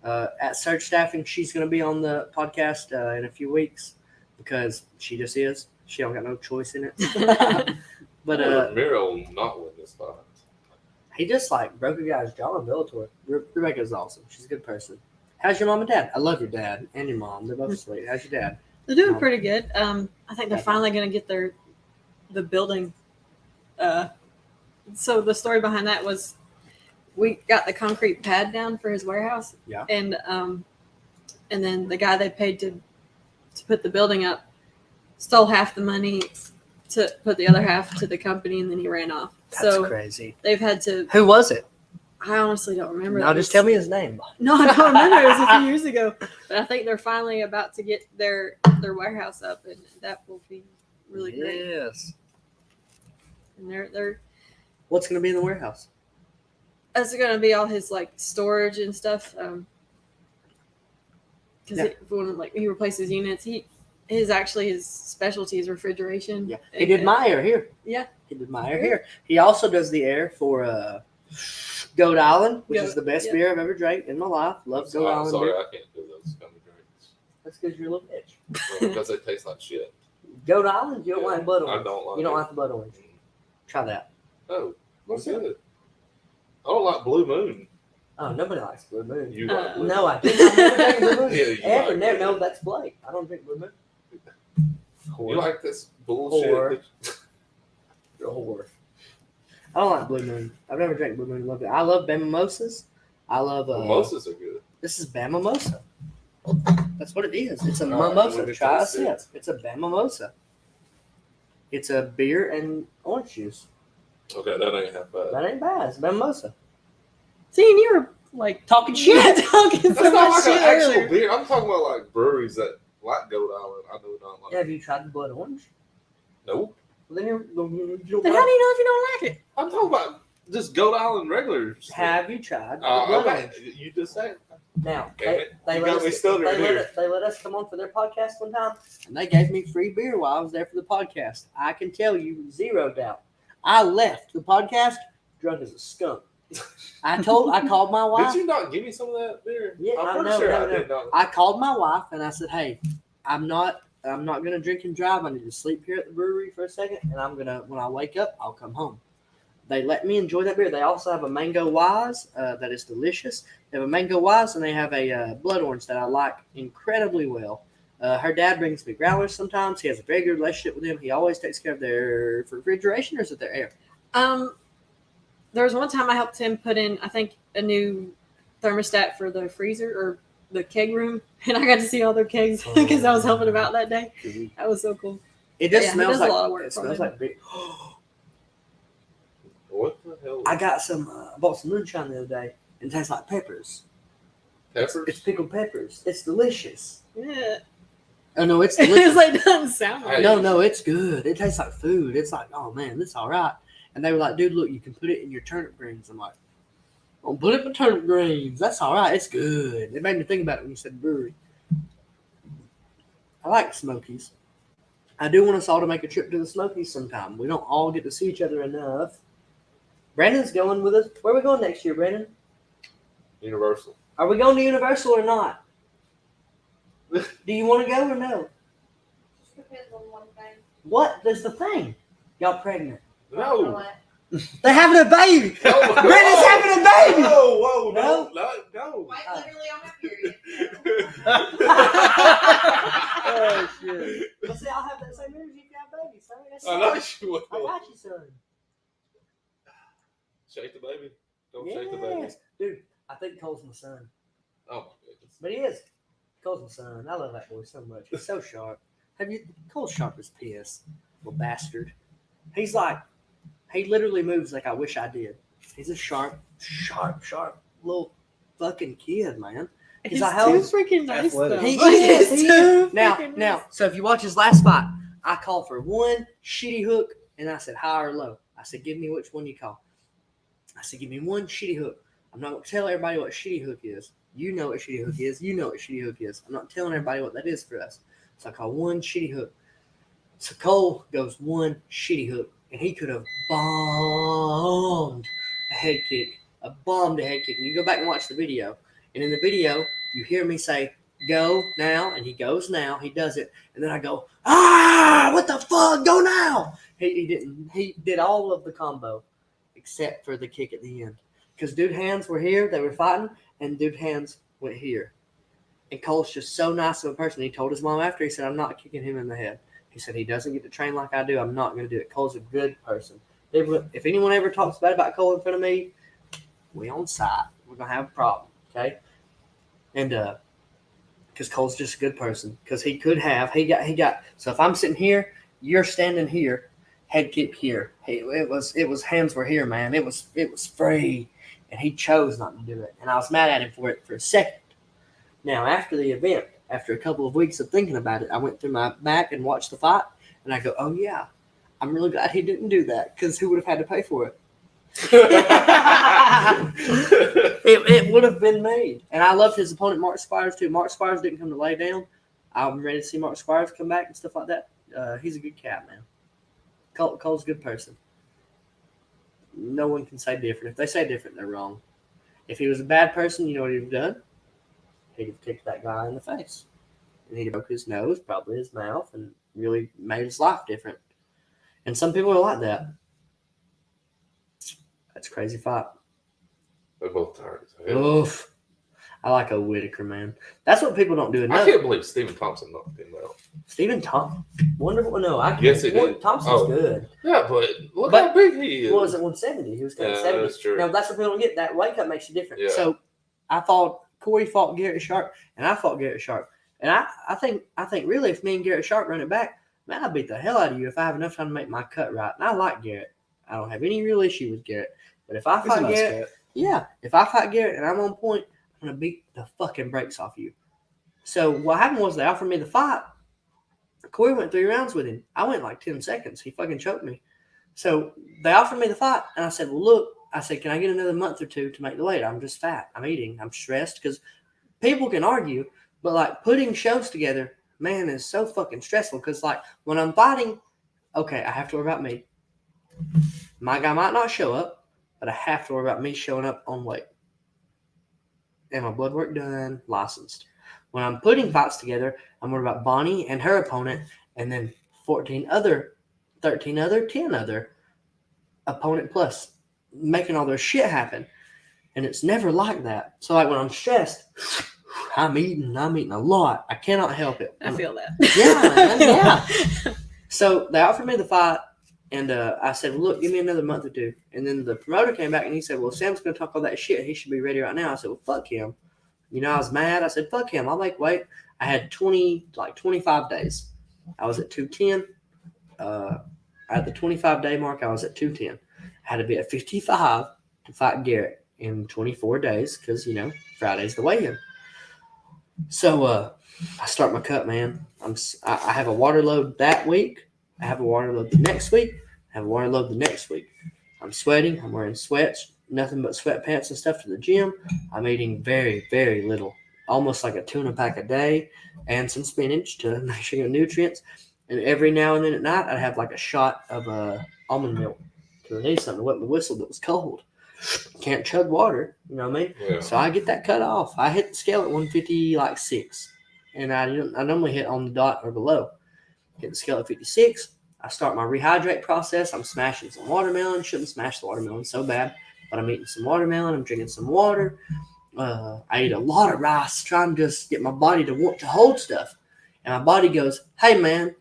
at Surge Staffing. She's going to be on the podcast in a few weeks because she just is. She don't got no choice in it. But Miro will not win this fight. he just like broke a guy's jaw in Bellator. Rebecca's awesome. She's a good person. How's your mom and dad? I love your dad and your mom. They're both sweet. How's your dad? They're doing pretty good. I think they're finally going to get the building. So the story behind that was we got the concrete pad down for his warehouse. Yeah. And then the guy they paid to put the building up stole half the money to put the other half to the company, and then he ran off. That's so crazy. they've had to. Who was it? I honestly don't remember. No, That just was- tell me his name. No, I don't remember. It was a few years ago. But I think they're finally about to get their warehouse up, and that will be really great. Yes. And they're What's going to be in the warehouse? that's going to be all his like storage and stuff. because Yeah. when like he replaces units, his specialty is refrigeration. Yeah, he did my air here. Yeah. He did my air here. He also does the air for Goat Island, which is Goat, the best yep. beer I've ever drank in my life. Love Goat I'm Island sorry, beer. I can't do those kind of drinks. That's because you're a little bitch. Well, because they taste like shit. Goat Island, you don't Yeah, like blood I orange. don't like You don't it. like the blood orange. Try that. Oh, What's I'm that? good. I don't like Blue Moon. Oh, nobody likes Blue Moon. You like Blue No, Moon. I do not drink Blue Moon. Yeah, you Ever, like never. Blue No, Moon. that's Blake. I don't drink Blue Moon. You like this bullshit? Whore. You're a whore. I don't like Blue Moon. I've never drank Blue Moon. Love it. I love Bama Mimosas. I love. Mimosas are good. This is Bama Mimosa. That's what it is. It's a All right, mimosa. we'll just Try a taste it. sip. It's a Bama Mimosa. It's a beer and orange juice. Okay, that ain't half bad. That ain't bad. It's Bama Mimosa. See, and you were like Talking shit. talking That's so not much like shit an actual earlier. beer. I'm talking about like breweries that like Goat Island. I know not like. Have you tried the blood orange? Nope. Well, then you don't Then how do you know if you don't like it? I'm talking about just Goat Island regular. stuff. Have you tried the blood Okay, orange? you just said. Now, Damn they, it. they, You let got me us, stuttering they, here. let, they let us come on for their podcast one time, and they gave me free beer while I was there for the podcast. I can tell you, zero doubt. I left the podcast drunk as a skunk. I called my wife. Did you not give me some of that beer? Yeah, I'm I pretty know, sure no, I did not. I called my wife and I said, "Hey, I'm not gonna drink and drive. I need to sleep here at the brewery for a second, and when I wake up, I'll come home." They let me enjoy that beer. They also have a mango wise that is delicious. They have a mango wise and they have a blood orange that I like incredibly well. Her dad brings me growlers sometimes. He has a very good relationship with them. He always takes care of their refrigeration, or is it their air? There was one time I helped him put in, I think, a new thermostat for the freezer or the keg room, and I got to see all their kegs because I was helping him out that day. That was so cool. It just Yeah, he smells does a like lot of work it for smells him. like beer. What the hell? I got some. I bought some moonshine the other day, and it tastes like peppers. Peppers? It's pickled peppers. It's delicious. Yeah, Oh no, it's it's delicious. like doesn't sound right. Hey. No, it's good. It tastes like food. It's like, oh man, this is all right. And they were like, dude, look, you can put it in your turnip greens. I'm like, oh, put it in turnip greens. That's all right. It's good. It made me think about it when you said brewery. I like Smokies. I do want us all to make a trip to the Smokies sometime. We don't all get to see each other enough. Brandon's going with us. Where are we going next year, Brandon? Universal. Are we going to Universal or not? Do you want to go or no? Just depends on one thing. What? There's the thing. Y'all pregnant. No. What? They're having a baby. No. Brandon's having a baby. Whoa, No. no. Quite literally on my period. Oh shit! But see, I'll have that same energy if you have babies, son. That's I know you will. I got you, son. Shake the baby. Don't shake the baby. Yes, dude. I think Cole's my son, Oh my goodness. but he is. Cole's my son. I love that boy so much. He's so sharp. Cole's sharp as piss, little bastard. He's like, he literally moves like I wish I did. He's a sharp little fucking kid, man. He's like, too how- freaking nice Athletic. though. He Like, is. he's He too is. Now, freaking now, nice. so if you watch his last fight, I called for one shitty hook, and I said high or low. I said, give me which one you call. I said, give me one shitty hook. I'm not going to tell everybody what shitty hook is. You know what shitty hook is. You know what shitty hook is. I'm not telling everybody what that is for us. So I call one shitty hook. So Cole goes one shitty hook, and he could have bombed a head kick. And you go back and watch the video. And in the video, you hear me say, go now, and he goes now. He does it. And then I go, what the fuck? Go now. He didn't. He did all of the combo except for the kick at the end. Because dude hands were here, they were fighting, and dude hands went here. And Cole's just so nice of a person. He told his mom after, he said, I'm not kicking him in the head. He said, he doesn't get to train like I do. I'm not going to do it. Cole's a good person. If anyone ever talks bad about Cole in front of me, we on side. We're going to have a problem, okay? And because Cole's just a good person. Because he got. So if I'm sitting here, you're standing here, head kick here. It was hands were here, man. It was free. And he chose not to do it. And I was mad at him for it for a second. Now, after the event, after a couple of weeks of thinking about it, I went through my back and watched the fight. And I go, oh, yeah, I'm really glad he didn't do that because who would have had to pay for it? It would have been me. And I loved his opponent, Mark Squires, too. Mark Squires didn't come to lay down. I'm ready to see Mark Squires come back and stuff like that. He's a good cat, man. Cole's a good person. No one can say different. If they say different, they're wrong. If he was a bad person, you know what he'd have done? He'd have kicked that guy in the face. And he'd have broke his nose, probably his mouth, and really made his life different. And some people are like that. That's a crazy fight. They're both tired as hell. Oof. I like a Whitaker, man. That's what people don't do I enough. can't believe Stephen Thompson knocked him out. Stephen Thompson. Wonderful. No, I can't. Yes, he did. Thompson's Oh. good. Yeah, but look But- how big he is. What was it, 170? He was kind of Yeah, 70. that's true. Now, that's what people don't get. That weight cut makes you different. Yeah. So, I thought Corey fought Garrett Sharp, and I fought Garrett Sharp. And I think really, if me and Garrett Sharp run it back, man, I'd beat the hell out of you if I have enough time to make my cut right. And I like Garrett. I don't have any real issue with Garrett. But if I He's a fight nice Garrett, cat. yeah, if I fight Garrett and I'm on point, I'm going to beat the fucking brakes off you. So what happened was they offered me the fight. Corey went 3 rounds with him. I went like 10 seconds. He fucking choked me. So they offered me the fight, and I said, well, look, I said, can I get another month or 2 to make the weight? I'm just fat. I'm eating. I'm stressed because people can argue, but like putting shows together, man, is so fucking stressful because like when I'm fighting, okay, I have to worry about me. My guy might not show up, but I have to worry about me showing up on weight. And my blood work done, licensed. When I'm putting fights together, I'm worried about Bonnie and her opponent, and then 10 other opponent plus, making all their shit happen. And it's never like that. So like when I'm stressed, I'm eating a lot. I cannot help it. I feel that. Yeah, man, yeah. So they offered me the fight, and I said, well, look, give me another month or 2. And then the promoter came back and he said, well, Sam's going to talk all that shit. He should be ready right now. I said, well, fuck him. You know, I was mad. I said, fuck him. I'll make weight. I had 25 days. I was at 210. At the 25-day mark, I was at 210. I had to be at 55 to fight Garrett in 24 days because, you know, Friday's the weigh-in. So I start my cut, man. I have a water load that week. I have a water load the next week. I have a water load the next week. I'm sweating. I'm wearing sweats, nothing but sweatpants and stuff to the gym. I'm eating very, very little, almost like a tuna pack a day and some spinach to make sure you get nutrients. And every now and then at night, I'd have like a shot of almond milk because I need something to wet my whistle that was cold. Can't chug water, you know what I mean? Yeah. So I get that cut off. I hit the scale at 156, and I normally hit on the dot or below. Hit the scale at 56. I start my rehydrate process. I'm smashing some watermelon. Shouldn't smash the watermelon so bad, but I'm eating some watermelon. I'm drinking some water. I eat a lot of rice, trying to just get my body to want to hold stuff. And my body goes, hey, man,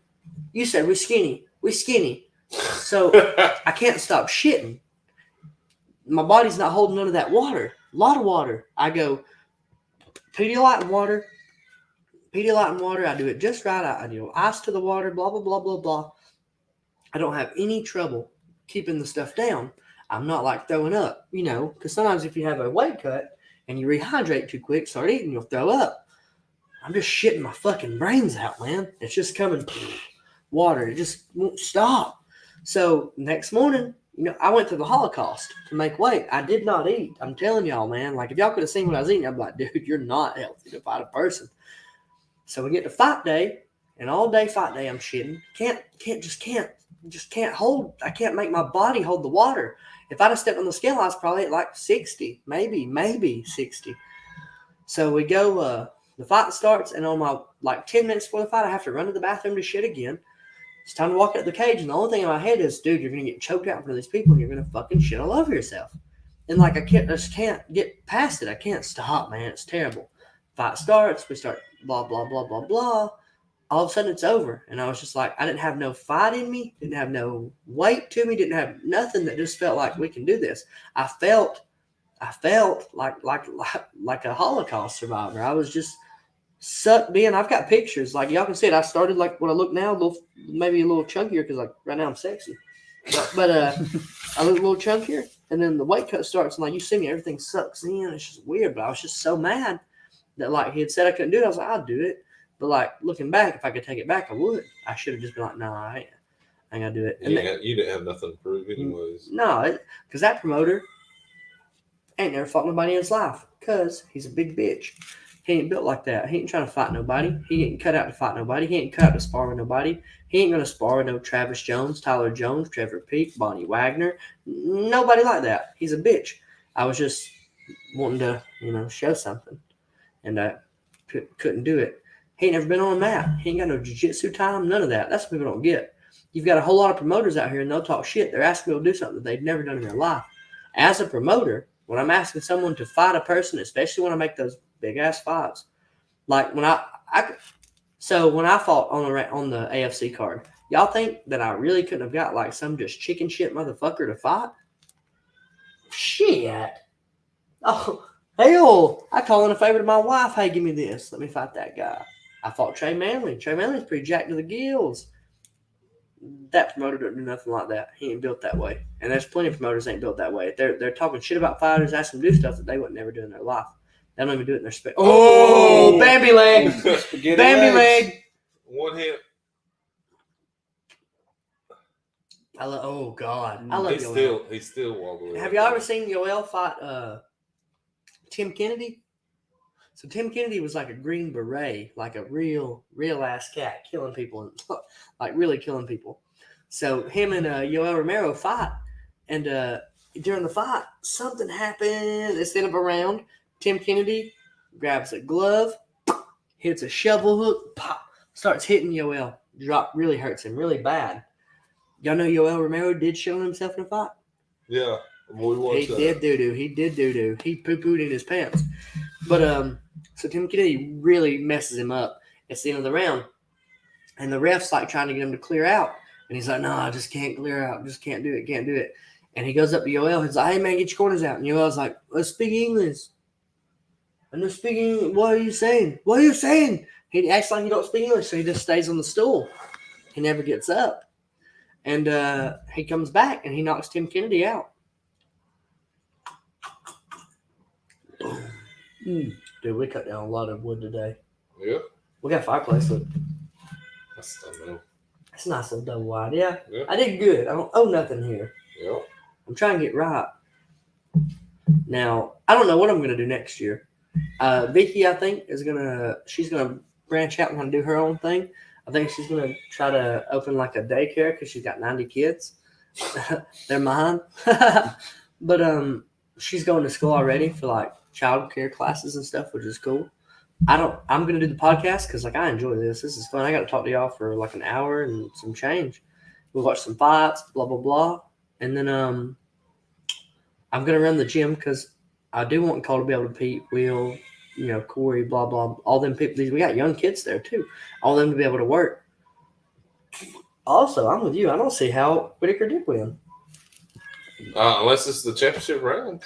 you said we're skinny. We're skinny. So I can't stop shitting. My body's not holding none of that water. A lot of water. I go Pedialyte and water. Pedialyte and water. I do it just right. I do ice to the water, blah, blah, blah, blah, blah. I don't have any trouble keeping the stuff down. I'm not like throwing up, you know, because sometimes if you have a weight cut and you rehydrate too quick, start eating, you'll throw up. I'm just shitting my fucking brains out, man. It's just coming water. It just won't stop. So next morning, you know, I went to the Holocaust to make weight. I did not eat. I'm telling y'all, man. Like, if y'all could have seen what I was eating, I'd be like, dude, you're not healthy to fight a person. So we get to fight day, and all day fight day, I'm shitting. Can't hold. I can't make my body hold the water. If I'd have stepped on the scale, I was probably at like 60, maybe 60. So we go, the fight starts, and on my, like 10 minutes before the fight, I have to run to the bathroom to shit again. It's time to walk out the cage, and the only thing in my head is, dude, you're going to get choked out in front of these people, and you're going to fucking shit all over yourself. And, like, I just can't get past it. I can't stop, man. It's terrible. Fight starts. We start blah, blah, blah, blah, blah. All of a sudden, it's over. And I was just like, I didn't have no fight in me, didn't have no weight to me, didn't have nothing that just felt like we can do this. I felt like a Holocaust survivor. I was just sucked in. I've got pictures. Like, y'all can see it. I started like what I look now, maybe a little chunkier because like right now I'm sexy. But I look a little chunkier, and then the weight cut starts, and like you see me, everything sucks in. It's just weird. But I was just so mad that like he had said I couldn't do it. I was like, I'll do it. But like looking back, if I could take it back, I would. I should have just been like, no, I I ain't gotta do it. You didn't have nothing to prove anyways. No, because that promoter ain't never fought nobody in his life because he's a big bitch. He ain't built like that. He ain't trying to fight nobody. He ain't cut out to fight nobody. He ain't cut out to spar with nobody. He ain't going to spar with no Travis Jones, Tyler Jones, Trevor Peake, Bonnie Wagner. Nobody like that. He's a bitch. I was just wanting to, show something. And I couldn't do it. He ain't never been on a mat. He ain't got no jiu-jitsu time, none of that. That's what people don't get. You've got a whole lot of promoters out here and they'll talk shit. They're asking people to do something that they've never done in their life. As a promoter, when I'm asking someone to fight a person, especially when I make those big ass fights, like when I fought on the AFC card, y'all think that I really couldn't have got like some just chicken shit motherfucker to fight? Shit. Oh, hell. I call in a favor to my wife. Hey, give me this. Let me fight that guy. I fought Trey Manley. Trey Manley's pretty jacked to the gills. That promoter doesn't do nothing like that. He ain't built that way. And there's plenty of promoters that ain't built that way. They're talking shit about fighters, asking them to do stuff that they would never do in their life. They don't even do it in their space. Oh, Bambi leg. Spaghetti Bambi legs. leg. One hit. Oh, God. I love He Yoel. still walked away. Have y'all ever seen Yoel fight Tim Kennedy? So Tim Kennedy was like a Green Beret, like a real ass cat, killing people, like really killing people. So him and Yoel Romero fight, and during the fight, something happened. They set up a round. Tim Kennedy grabs a glove, hits a shovel hook, pop, starts hitting Yoel. Drop really hurts him really bad. Y'all know Yoel Romero did show himself in a fight? Yeah. We watched that. He did doo-doo. He poo-pooed in his pants. But so Tim Kennedy really messes him up at the end of the round. And the ref's like trying to get him to clear out. And he's like, no, I just can't clear out. Just can't do it. And he goes up to Yoel. He's like, hey, man, get your corners out. And Yoel's like, let's speak English. I'm not speaking. What are you saying? He acts like he don't speak English, so he just stays on the stool. He never gets up. And he comes back, and he knocks Tim Kennedy out. Dude, we cut down a lot of wood today. Yeah. We got a fireplace. Look. I know. It's a nice little double wide. Yeah. Yeah. I did good. I don't owe nothing here. Yeah. I'm trying to get right. Now, I don't know what I'm going to do next year. Vicky, I think, she's going to branch out and kind of do her own thing. I think she's going to try to open like a daycare because she's got 90 kids. They're mine. But she's going to school already for like child care classes and stuff, which is cool. I'm going to do the podcast because like I enjoy this. This is fun. I got to talk to y'all for like an hour and some change. We'll watch some fights, blah, blah, blah. And then I'm going to run the gym because I do want Cole to be able to compete, Will, Corey, blah, blah, all them people. We got young kids there too. All them to be able to work. Also, I'm with you. I don't see how Whitaker did win. Unless it's the championship round.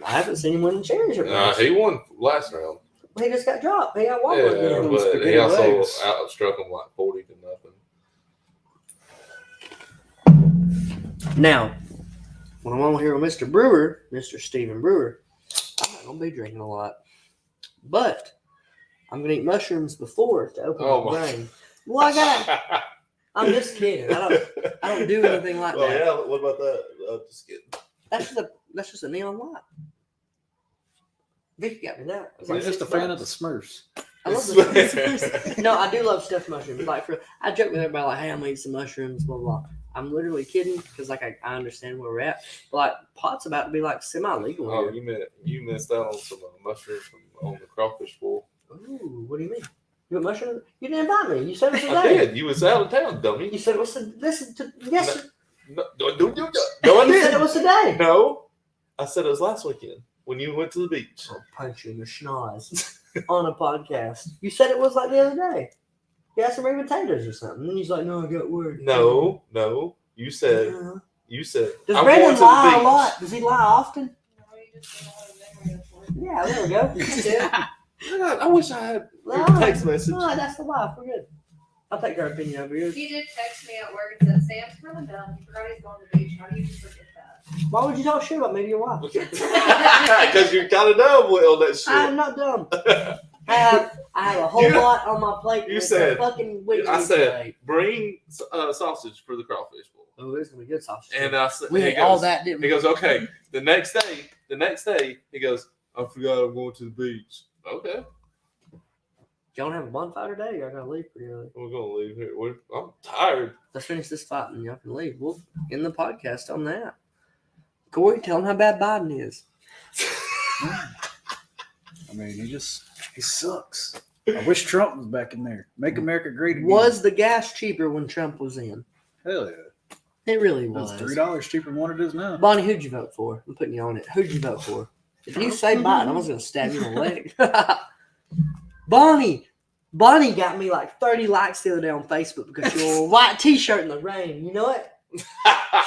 I haven't seen him win the championship. Race. He won last round. He just got dropped. He got wobbled Yeah, again. but Spaghetti he also legs. outstruck him like 40 to nothing. Now, when I'm on here with Mr. Brewer, Mr. Stephen Brewer, I'm not going to be drinking a lot. But I'm going to eat mushrooms before to open my brain. Well, I'm just kidding. I don't do anything like that. Yeah, what about that? Just kidding. That's just a neon light. Vicky got me that. It's I'm like just a $6. fan of the Smurfs. I love the No, I do love stuffed mushrooms. Like I joke with everybody like, hey, I'm gonna eat some mushrooms, blah blah. I'm literally kidding because like I understand where we're at. But like pot's about to be like semi-legal Oh, here. you missed out on some mushrooms on the crawfish bowl. Ooh, what do you mean? You want mushrooms? You didn't invite me. You said it I today. did. You was out of town, dummy. You said it was yes. No, I You said it didn't. was today. No, I said it was last weekend when you went to the beach. I'll punch you in the schnoz on a podcast. You said it was like the other day. You had some red potatoes or something. And then he's like, no, I got work. No, you said Uh-huh. Does Does Brandon lie a lot? Does he lie often? Yeah, there we go. Yeah. I wish I had your No, text message. no, that's the life. We're good. I'll take her opinion over yours. He did text me at work and said, Sam's really dumb. He forgot he's going to the beach. How do you just forget that? Why would you talk shit about me to your wife? Because you're kind of dumb with all that shit. I'm not dumb. I have a whole You- lot on my plate. you It's said- a fucking weekly I said, plate. bring sausage for the crawfish bowl. Oh, it's gonna be good sausage. And I said, we he ate all goes- that, didn't we? He goes, okay. The next day, he goes, I forgot I'm going to the beach. Okay, Y'all have a bonfire today? Y'all gotta leave pretty early. we're gonna leave here. I'm tired. Let's finish this fight and y'all can leave. We'll end the podcast on that. Corey, tell him how bad Biden is. I mean, he sucks. I wish Trump was back in there. Make America great again. Was the gas cheaper when Trump was in? Hell yeah. It really It was. was $3 cheaper than what it is now. Bonnie, who'd you vote for? I'm putting you on it. Who'd you vote for? If you say Biden, I was gonna stab you in the leg. Bonnie got me like 30 likes the other day on Facebook because she wore a white t-shirt in the rain. You know it?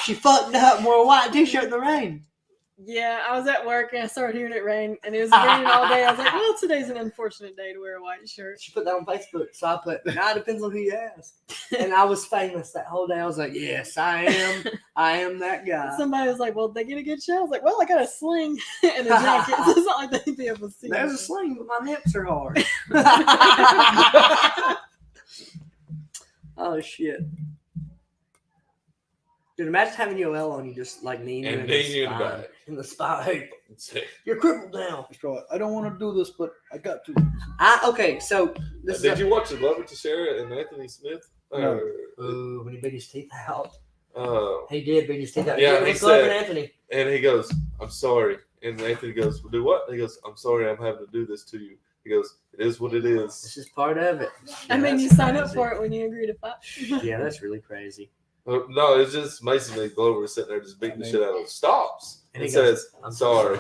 She fucked up and wore a white t-shirt in the rain. Yeah, I was at work and I started hearing it rain, and it was raining all day. I was like, well, today's an unfortunate day to wear a white shirt. She put that on Facebook, so I put, nah, it depends on who you ask. And I was famous that whole day. I was like, yes, I am that guy. Somebody was like, well, they get a good show. I was like, well, I got a sling and a jacket. So it's not like they'd be able to see There's a me. sling, but my nips are hard. Oh, shit. Dude, imagine having Yoel on you just like kneeing you And in kneeing the you in the spine. back. In the spine. Hey, you're crippled now. He's probably, I don't want to do this, but I got to. Okay, so this Did is you watch the Love It to Share It and Anthony Smith? No. Ooh, when he beat his teeth out. Uh, He did beat his teeth out. Yeah, It he was Glover said- and Anthony. and he goes, I'm sorry. And Anthony goes, well, do what? He goes, I'm sorry I'm having to do this to you. He goes, it is what it is. This is part of it. I mean, that's you sign up crazy. for it when you agree to fight. Yeah, that's really crazy. No, it's just amazing Glover was sitting there just beating the shit out of him. Stops. And And he goes, says, I'm sorry.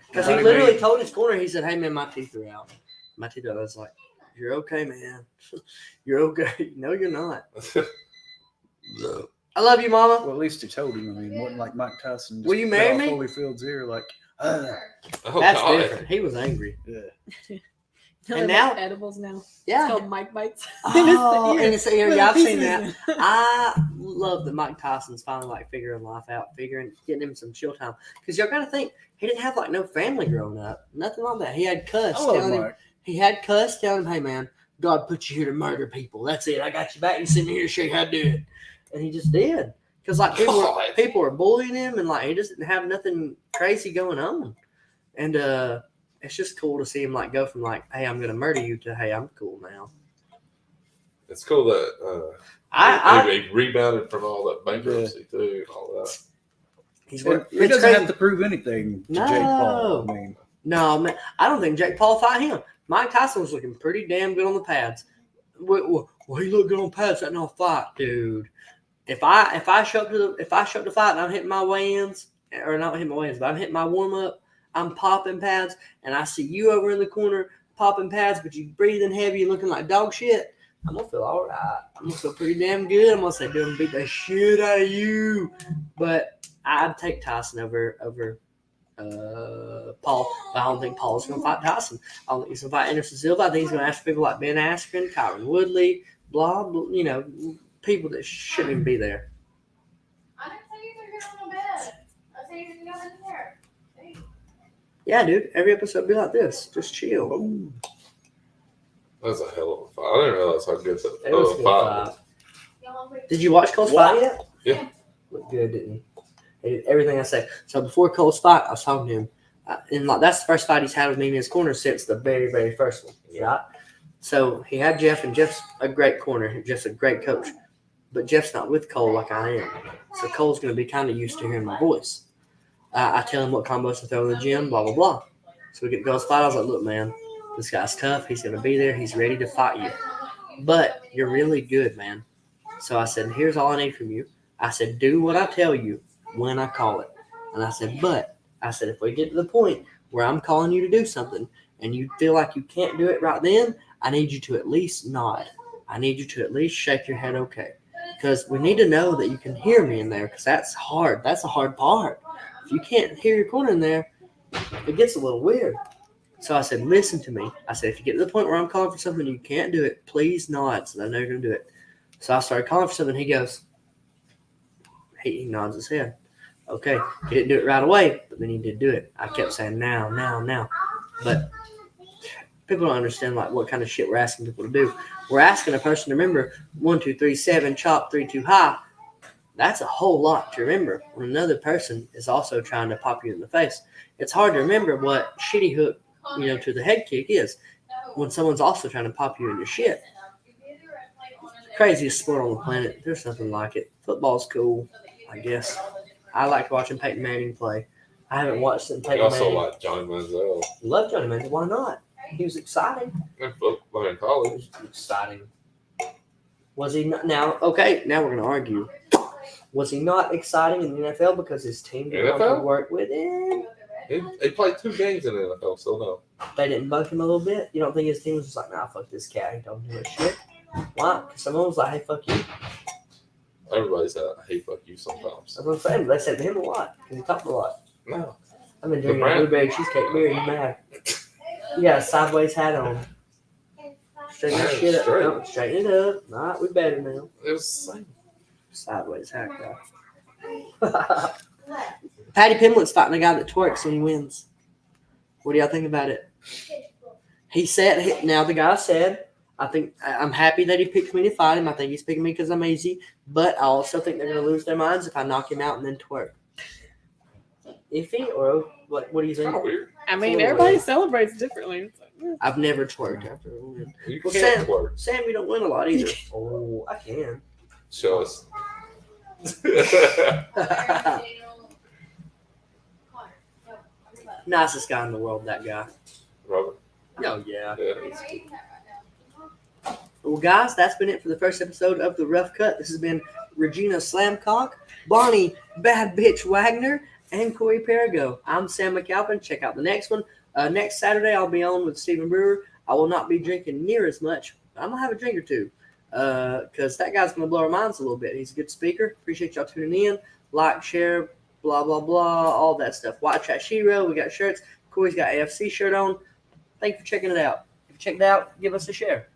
Because he Buddy literally made- told his corner, he said, hey, man, my teeth are out. My teeth are out. I was like, you're okay, man. You're okay. No, you're not. I love you, Mama. Well, at least he told him. I mean, it wasn't like Mike Tyson. Just Will you cut marry off me? Holyfield's ear, like, Oh, That's God. different. He was angry. yeah. They And make now- edibles now. It's Yeah. called Mike Bites. Oh, and it's ear. With Yeah, a I've piece seen of that. it. I love that Mike Tyson's finally like figuring life out, getting him some chill time. Because y'all gotta think he didn't have like no family growing up, nothing like that. He had Cuss I love telling him, Mike. telling him, hey man, God put you here to murder people. That's it. I got you back. You sitting here to show you how to do it, and he just did. Because like God. people were bullying him, and like he just didn't have nothing crazy going on, and it's just cool to see him like go from like, hey, I'm gonna murder you to hey, I'm cool now. It's cool that he rebounded from all that bankruptcy too and all that. He's He it's doesn't crazy. have to prove anything to No. Jake Paul. I mean, No, man, I don't think Jake Paul fight him. Mike Tyson was looking pretty damn good on the pads. Well, he looked good on pads. That no fight, dude. If I show up to the fight and I'm hitting my weigh-ins, or not hitting my weigh-ins, but I'm hitting my warm-up, I'm popping pads, and I see you over in the corner popping pads, but you breathing heavy, you looking like dog shit, I'm gonna feel all right. I'm gonna feel pretty damn good. I'm gonna say, dude, I'm gonna beat the shit out of you. But I'd take Tyson over Paul. But I don't think Paul's gonna fight Tyson. I don't think he's gonna fight Anderson Silva. I think he's gonna ask people like Ben Askren, Kyron Woodley, blah, blah, people that shouldn't even be there. I didn't say you could get on the bed. I said you could go in there. Hey. Yeah, dude. Every episode be like this. Just chill. boom. That's a hell of a fight. I didn't realize how good It was a that good fight. fight. Y'all want Did you watch Cole's fight yet? Yeah. Looked good, didn't he? He did everything I said. So before Cole's fight, I was talking to him, and like that's the first fight he's had with me in his corner since the very, very first one. Right. So he had Jeff, and Jeff's a great corner. Jeff's a great coach, but Jeff's not with Cole like I am. So Cole's going to be kind of used to hearing my voice. I tell him what combos to throw in the gym, blah blah blah. So we get to Cole's fight. I was like, look, man, this guy's tough. He's going to be there. He's ready to fight you. But you're really good, man. So I said, here's all I need from you. I said, do what I tell you when I call it. And I said, if we get to the point where I'm calling you to do something and you feel like you can't do it right then, I need you to at least nod. I need you to at least shake your head okay. Because we need to know that you can hear me in there, because that's hard. That's a hard part. If you can't hear your corner in there, it gets a little weird. So I said, listen to me. I said, if you get to the point where I'm calling for something and you can't do it, please nod so that I know you're going to do it. So I started calling for something. He goes, he nods his head. Okay, he didn't do it right away, but then he did do it. I kept saying now. But people don't understand like what kind of shit we're asking people to do. We're asking a person to remember 1, 2, 3, 7, chop 3, 2 high. That's a whole lot to remember when another person is also trying to pop you in the face. It's hard to remember what shitty hook, to the head kick is when someone's also trying to pop you in your shit. Craziest sport on the planet. There's nothing like it. Football's cool, I guess. I like watching Peyton Manning play. I haven't watched it. You Peyton also Manning. like Johnny Manziel. Love Johnny Manziel. Why not? He was exciting. And football in He college. was exciting. Was he not? Now, okay, now we're going to argue. Was he not exciting in the NFL because his team didn't want to NFL? work with him? He played 2 games in the NFL, so no. They didn't bug him a little bit? You don't think his team was just like, nah, fuck this cat. He don't do that shit? Why? Because someone was like, hey, fuck you. Everybody said, hey, fuck you sometimes. That's what I'm saying. They said to him a lot. Because he talked a lot. No. I've been drinking a brand- blueberry cheesecake beer. You mad? You got a sideways hat on. Straighten that Yeah, shit up. straight. No, straighten it up. All right, we better now. It was the same. Sideways hat guy. Patty Pimlet's fighting a guy that twerks when he wins. What do y'all think about it? He said, now the guy said, I'm happy that he picked me to fight him. I think he's picking me because I'm easy, but I also think they're going to lose their minds if I knock him out and then twerk. Iffy or what do you Kind of think? weird. I mean, everybody celebrates differently. It's like, I've never twerked after a win. You Well, can't Sam- work. Sam, you don't win a lot either. Oh, I can. Show us. Nicest guy in the world, that guy. Robert. Oh, yeah. Yeah. Well, guys, that's been it for the first episode of The Rough Cut. This has been Regina Slamcock, Bonnie Bad Bitch Wagner, and Corey Perigo. I'm Sam McAlpin. Check out the next one. Next Saturday, I'll be on with Stephen Brewer. I will not be drinking near as much, but I'm going to have a drink or two because that guy's going to blow our minds a little bit. He's a good speaker. Appreciate y'all tuning in. Like, share, blah, blah, blah, all that stuff. White Chat Shiro. We got shirts. Corey's got AFC shirt on. Thank you for checking it out. If you checked it out, give us a share.